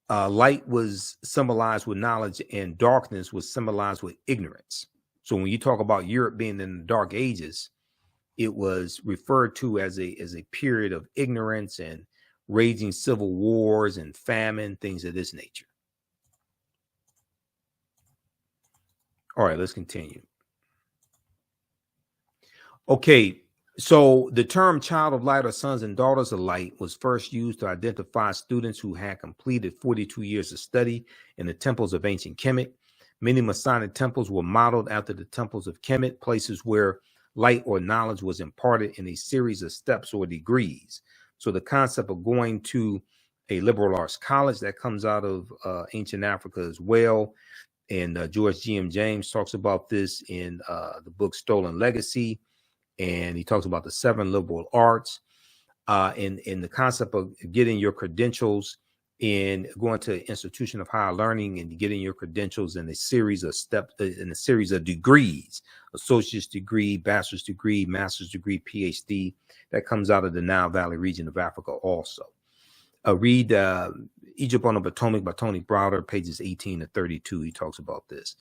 [SPEAKER 1] light was symbolized with knowledge and darkness was symbolized with ignorance. So when you talk about Europe being in the Dark Ages, it was referred to as a period of ignorance and raging civil wars and famine, things of this nature. All right, let's continue. Okay, so the term child of light or sons and daughters of light was first used to identify students who had completed 42 years of study in the temples of ancient Kemet. Many Masonic temples were modeled after the temples of Kemet, places where light or knowledge was imparted in a series of steps or degrees. So the concept of going to a liberal arts college, that comes out of ancient Africa as well. And George G.M. James talks about this in the book Stolen Legacy. And he talks about the 7 liberal arts and the concept of getting your credentials in going to an institution of higher learning and getting your credentials in a series of steps, in a series of degrees, associate's degree, bachelor's degree, master's degree, PhD. That comes out of the Nile Valley region of Africa also. Read Egypt on the Potomac by Tony Browder, pages 18 to 32. He talks about this.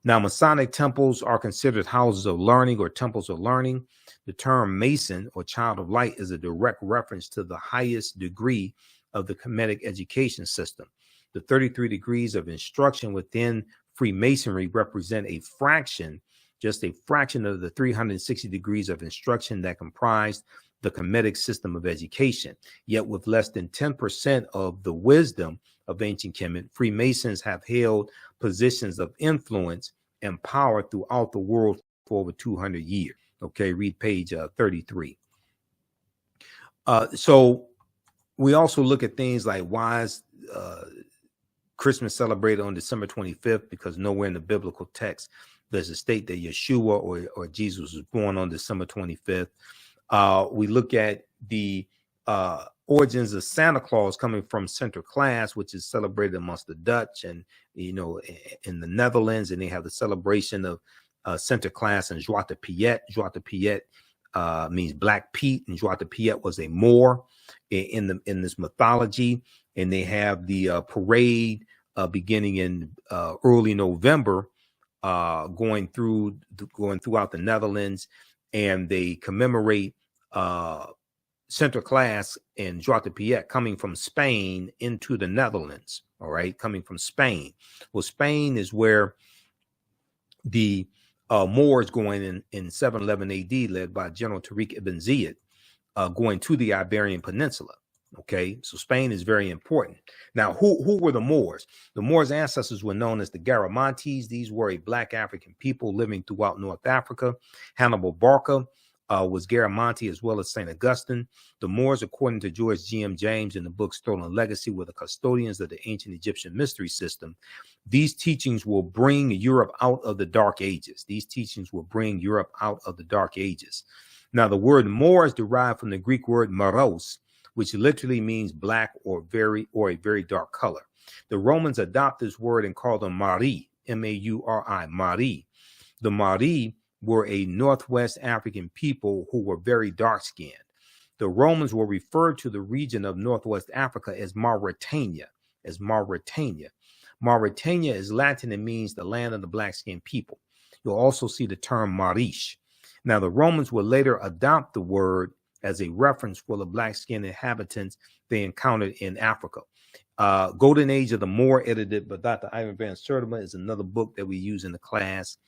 [SPEAKER 1] Now, Masonic temples are considered houses of learning or temples of learning. The term Mason or child of light is a direct reference to the highest degree of the Kemetic education system. The 33 degrees of instruction within Freemasonry represent a fraction, just a fraction of the 360 degrees of instruction that comprised the Kemetic system of education. Yet with less than 10% of the wisdom of ancient Kemet, Freemasons have held positions of influence and power throughout the world for over 200 years. Okay, read page 33. So we also look at things like why is Christmas celebrated on December 25th, because nowhere in the biblical text does it state that Yeshua or Jesus was born on December 25th. We look at the origins of Santa Claus coming from Sinterklaas, which is celebrated amongst the Dutch and, you know, in the Netherlands, and they have the celebration of Sinterklaas and Zwarte Piet. Zwarte Piet means Black Pete, and Zwarte Piet was a Moor in this mythology. And they have the parade beginning in early November, going throughout the Netherlands, and they commemorate Sinterklaas and Zwarte Piet coming from Spain into the Netherlands. All right, coming from Spain. Well, Spain is where the Moors going in 711 AD, led by General Tariq ibn Ziyad, going to the Iberian Peninsula. Okay, so Spain is very important. Now, who were the Moors? The Moors' ancestors were known as the Garamantes. These were a Black African people living throughout North Africa. Hannibal Barca was Garamanti, as well as St. Augustine. The Moors, according to George G.M. James in the book Stolen Legacy, were the custodians of the ancient Egyptian mystery system. These teachings will bring Europe out of the Dark Ages. These teachings will bring Europe out of the Dark Ages. Now, the word Moor is derived from the Greek word moros, which literally means black or a very dark color. The Romans adopted this word and called them Mari, M-A-U-R-I, Mari. The Mari were a Northwest African people who were very dark-skinned. The Romans will refer to the region of Northwest Africa as Mauritania, Mauritania is Latin and means the land of the black-skinned people. You'll also see the term Marish. Now, the Romans would later adopt the word as a reference for the black-skinned inhabitants they encountered in Africa. Golden Age of the Moor, edited by Dr. Ivan Van Sertima, is another book that we use in the class.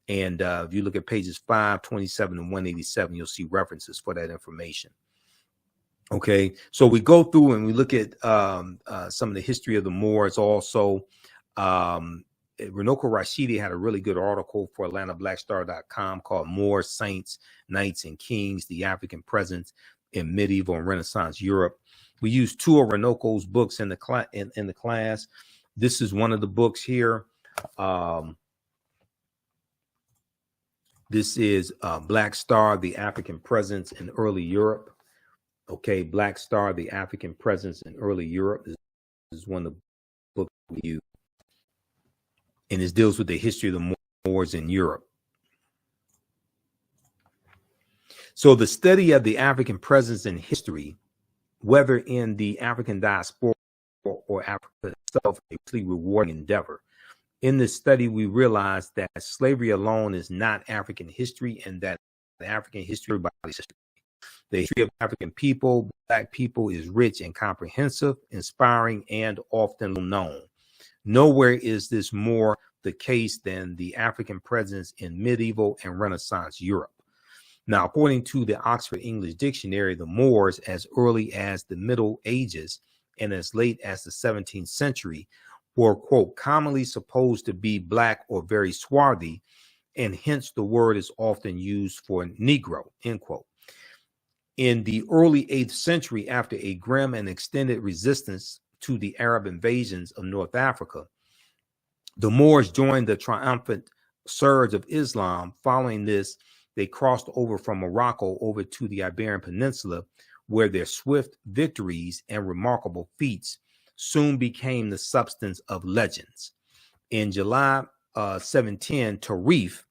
[SPEAKER 1] And if you look at pages 527 and 187, you'll see references for that information. Okay, so we go through and we look at some of the history of the Moors. Also, Runoko Rashidi had a really good article for AtlantaBlackStar.com called "Moors, Saints, Knights, and Kings: The African Presence in Medieval and Renaissance Europe." We use two of Runoko's books in the class. This is one of the books here. This is Black Star: The African Presence in Early Europe. Okay, Black Star: The African Presence in Early Europe. This is one of the books we use, and it deals with the history of the Moors in Europe. So the study of the African presence in history, whether in the African diaspora or Africa itself, is a really rewarding endeavor. In this study, we realized that slavery alone is not African history, and that the African history, everybody's history. The history of African people, Black people, is rich and comprehensive, inspiring, and often known. Nowhere is this more the case than the African presence in medieval and Renaissance Europe. Now, according to the Oxford English Dictionary, the Moors, as early as the Middle Ages and as late as the 17th century, were, quote, commonly supposed to be black or very swarthy, and hence the word is often used for Negro, end quote. In the early 8th century, after a grim and extended resistance to the Arab invasions of North Africa, the Moors joined the triumphant surge of Islam. Following this, they crossed over from Morocco over to the Iberian Peninsula, where their swift victories and remarkable feats soon became the substance of legends. In July 710, Tarif,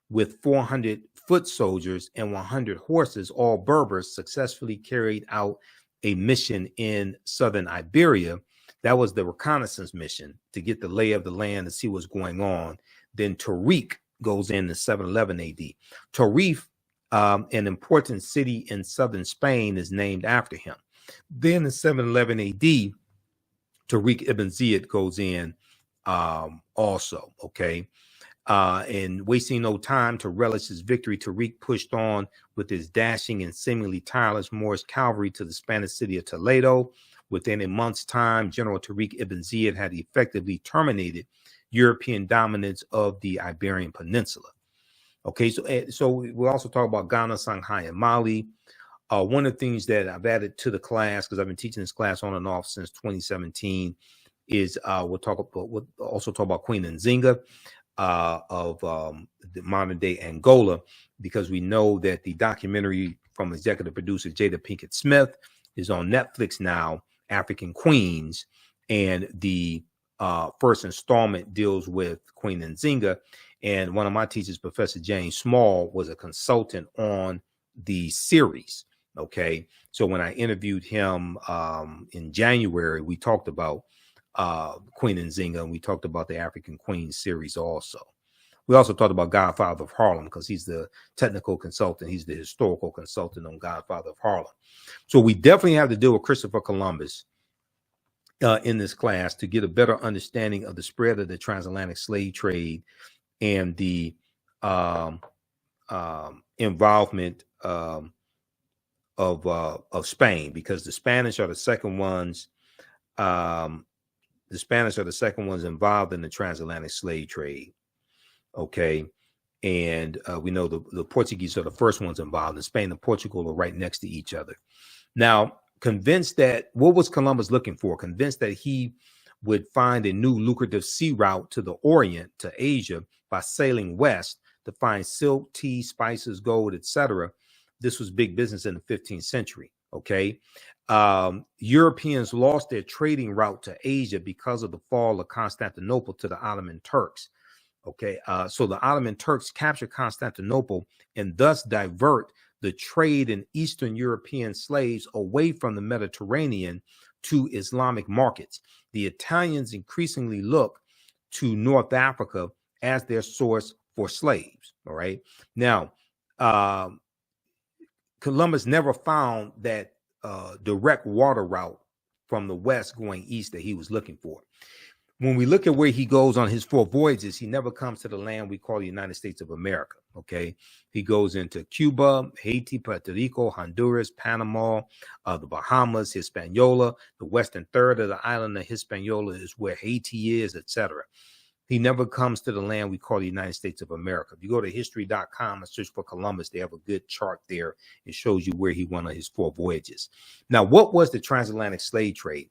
[SPEAKER 1] with 400 foot soldiers and 100 horses, all Berbers, successfully carried out a mission in southern Iberia. That was the reconnaissance mission, to get the lay of the land and see what's going on. Then Tariq goes in 711 AD. Tarif, an important city in southern Spain, is named after him. Then in 711 AD, Tariq ibn Ziyad goes in also, okay? And wasting no time to relish his victory, Tariq pushed on with his dashing and seemingly tireless Moorish cavalry to the Spanish city of Toledo. Within a month's time, General Tariq ibn Ziyad had effectively terminated European dominance of the Iberian Peninsula. Okay, so we also talk about Ghana, Shanghai, and Mali. One of the things that I've added to the class, because I've been teaching this class on and off since 2017, is we'll also talk about Queen Nzinga of the modern day Angola, because we know that the documentary from executive producer Jada Pinkett Smith is on Netflix now, African Queens, and the first installment deals with Queen Nzinga. And one of my teachers, Professor James Small, was a consultant on the series. Okay, so when I interviewed him in January, we talked about Queen Nzinga, and we talked about the African Queens series also. We also talked about Godfather of Harlem, because he's the technical consultant. He's the historical consultant on Godfather of Harlem. So we definitely have to deal with Christopher Columbus in this class to get a better understanding of the spread of the transatlantic slave trade and the involvement of Spain, because the Spanish are the second ones. The Spanish are the second ones involved in the transatlantic slave trade. Okay. And we know the Portuguese are the first ones involved, and Spain and Portugal are right next to each other. Now, convinced that, what was Columbus looking for? Convinced that he would find a new lucrative sea route to the Orient, to Asia, by sailing west to find silk, tea, spices, gold, etc. This was big business in the 15th century. Okay. Europeans lost their trading route to Asia because of the fall of Constantinople to the Ottoman Turks. Okay, so the Ottoman Turks captured Constantinople and thus divert the trade in Eastern European slaves away from the Mediterranean to Islamic markets. The Italians increasingly look to North Africa as their source for slaves. All right, now Columbus never found that direct water route from the west going east that he was looking for. when we look at where he goes on his 4 voyages, he never comes to the land we call the United States of America. Okay. He goes into Cuba, Haiti, Puerto Rico, Honduras, Panama, the Bahamas, Hispaniola. The western third of the island of Hispaniola is where Haiti is, etc. He never comes to the land we call the United States of America. If you go to history.com and search for Columbus, they have a good chart there. It shows you where he went on his 4 voyages. Now, what was the transatlantic slave trade?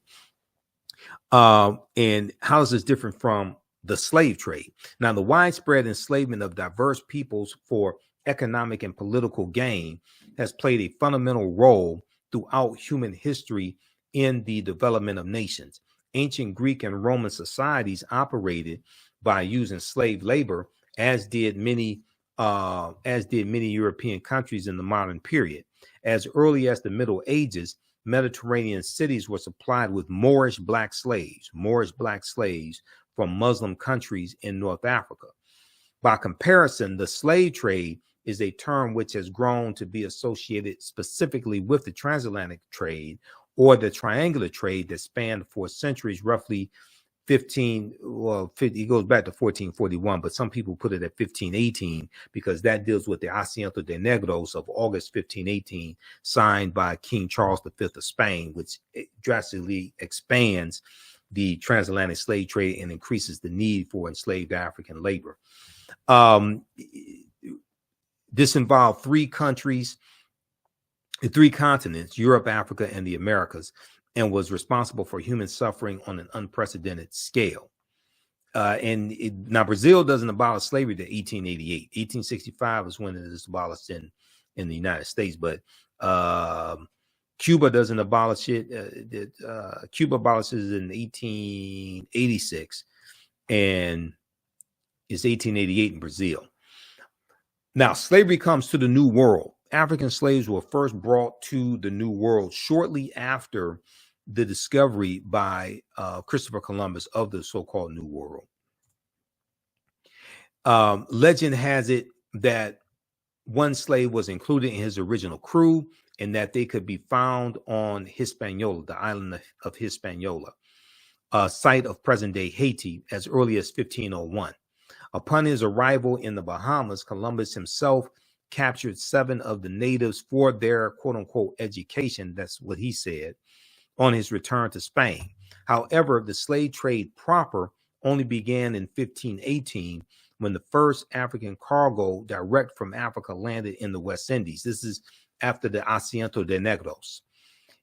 [SPEAKER 1] And how is this different from the slave trade? Now, the widespread enslavement of diverse peoples for economic and political gain has played a fundamental role throughout human history in the development of nations. Ancient Greek and Roman societies operated by using slave labor, as did many European countries in the modern period. As early as the Middle Ages, Mediterranean cities were supplied with Moorish black slaves from Muslim countries in North Africa. By comparison, the slave trade is a term which has grown to be associated specifically with the transatlantic trade or the triangular trade that spanned for centuries, roughly it goes back to 1441, but some people put it at 1518 because that deals with the Asiento de Negros of August 1518, signed by King Charles V of Spain, which drastically expands the transatlantic slave trade and increases the need for enslaved African labor. This involved 3 countries, 3 continents, Europe, Africa, and the Americas, and was responsible for human suffering on an unprecedented scale. Now, Brazil doesn't abolish slavery to 1888. 1865 is when it is abolished in the United States, but Cuba doesn't abolish it. Cuba abolishes it in 1886, and it's 1888 in Brazil. Now, slavery comes to the New World. African slaves were first brought to the New World shortly after the discovery by Christopher Columbus of the so-called New World. Legend has it that one slave was included in his original crew and that they could be found on Hispaniola, the island of Hispaniola, a site of present-day Haiti, as early as 1501. Upon his arrival in the Bahamas, Columbus himself captured 7 of the natives for their quote-unquote education. That's what he said. On his return to Spain. However, the slave trade proper only began in 1518 when the first African cargo direct from Africa landed in the West Indies. This is after the Asiento de Negros.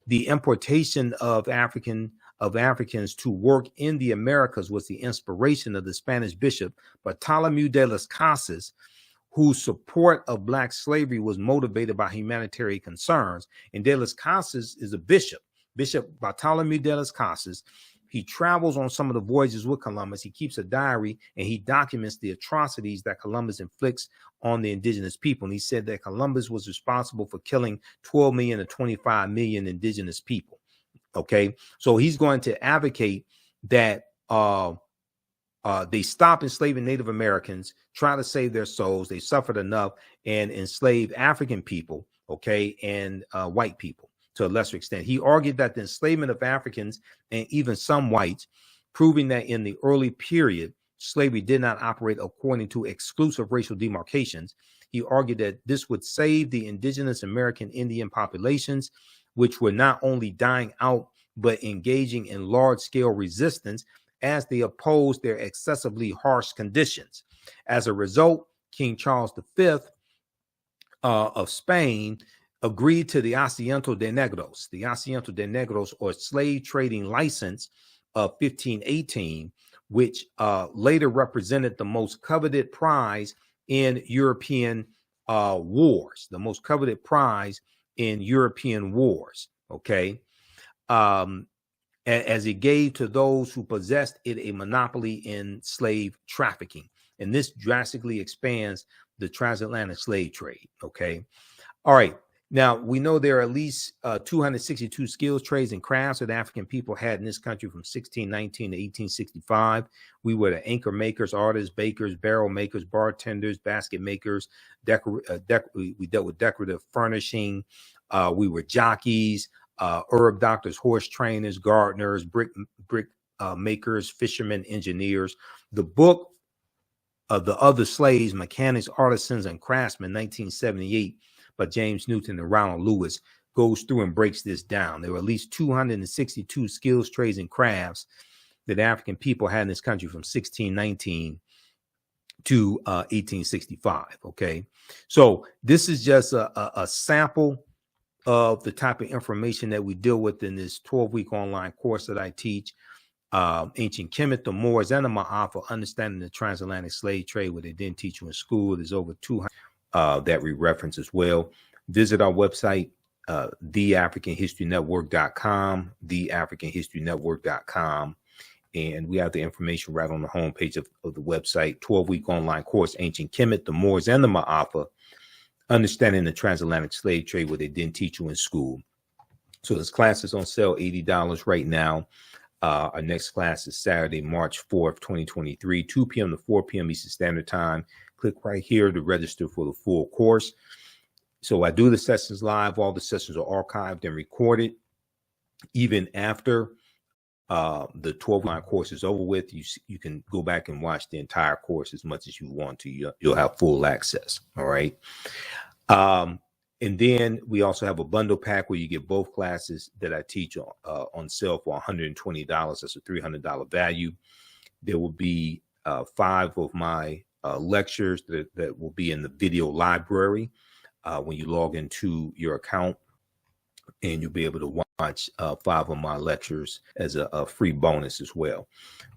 [SPEAKER 1] The importation of Africans to work in the Americas was the inspiration of the Spanish bishop Bartolomé de las Casas, whose support of black slavery was motivated by humanitarian concerns. And de las Casas is a bishop. Bishop Bartolomé de las Casas. He travels on some of the voyages with Columbus. He keeps a diary and he documents the atrocities that Columbus inflicts on the indigenous people. And he said that Columbus was responsible for killing 12 million to 25 million indigenous people. Okay, so he's going to advocate that they stop enslaving Native Americans, try to save their souls. They suffered enough, and enslave African people, okay, and white people to a lesser extent. He argued that the enslavement of Africans and even some whites, proving that in the early period, slavery did not operate according to exclusive racial demarcations. He argued that this would save the indigenous American Indian populations, which were not only dying out, but engaging in large-scale resistance as they opposed their excessively harsh conditions. As a result, King Charles V of Spain agreed to the Asiento de Negros, or slave trading license of 1518, which later represented the most coveted prize in European wars, okay, as it gave to those who possessed it a monopoly in slave trafficking. And this drastically expands the transatlantic slave trade, okay? All right. Now, we know there are at least 262 skills, trades, and crafts that African people had in this country from 1619 to 1865. We were the anchor makers, artists, bakers, barrel makers, bartenders, basket makers. We dealt with decorative furnishing. We were jockeys, herb doctors, horse trainers, gardeners, brick makers, fishermen, engineers. The book of The Other Slaves, Mechanics, Artisans, and Craftsmen, 1978, by James Newton and Ronald Lewis, goes through and breaks this down. There were at least 262 skills, trades, and crafts that African people had in this country from 1619 to 1865. Okay, so this is just a sample of the type of information that we deal with in this 12-week online course that I teach. Ancient Kemet, the Moors, and the Ma'afa, understanding the transatlantic slave trade, where they didn't teach you in school. There's over 200 that we reference as well. Visit our website, theafricanhistorynetwork.com, theafricanhistorynetwork.com. And we have the information right on the homepage of the website. 12-week online course, Ancient Kemet, the Moors, and the Ma'afa, understanding the transatlantic slave trade, where they didn't teach you in school. So this class is on sale, $80 right now. Our next class is Saturday, March 4th, 2023, 2 p.m. to 4 p.m. Eastern Standard Time. Click right here to register for the full course. So I do the sessions live. All the sessions are archived and recorded. Even after the 12-line course is over with, you can go back and watch the entire course as much as you want to. You'll have full access. All right. And then we also have a bundle pack where you get both classes that I teach on sale for $120. That's a $300 value. There will be 5 of my lectures that will be in the video library when you log into your account, and you'll be able to watch 5 of my lectures as a free bonus as well.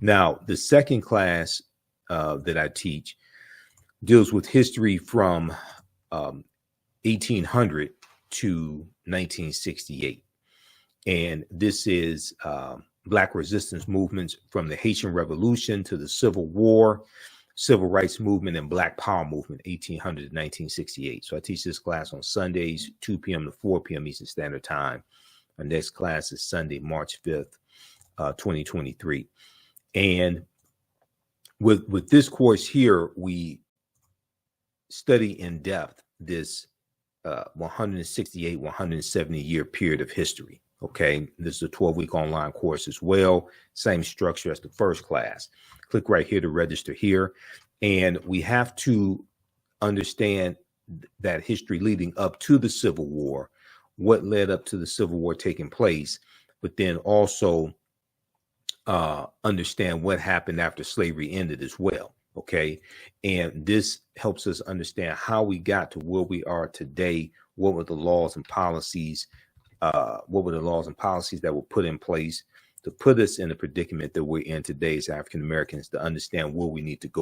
[SPEAKER 1] Now, the second class that I teach deals with history from 1800 to 1968. And this is Black resistance movements from the Haitian Revolution to the Civil War, Civil Rights Movement, and Black Power Movement, 1800 to 1968. So I teach this class on Sundays, 2 p.m. to 4 p.m. Eastern Standard Time. Our next class is Sunday, March 5th, 2023. And with this course here, we study in depth this 168, 170 year period of history. Okay, this is a 12-week online course as well. Same structure as the first class. Click right here to register here. And we have to understand that history leading up to the Civil War, what led up to the Civil War taking place, but then also understand what happened after slavery ended as well. Okay, and this helps us understand how we got to where we are today. What were the laws and policies? What were the laws and policies that were put in place to put us in the predicament that we're in today as African Americans, to understand where we need to go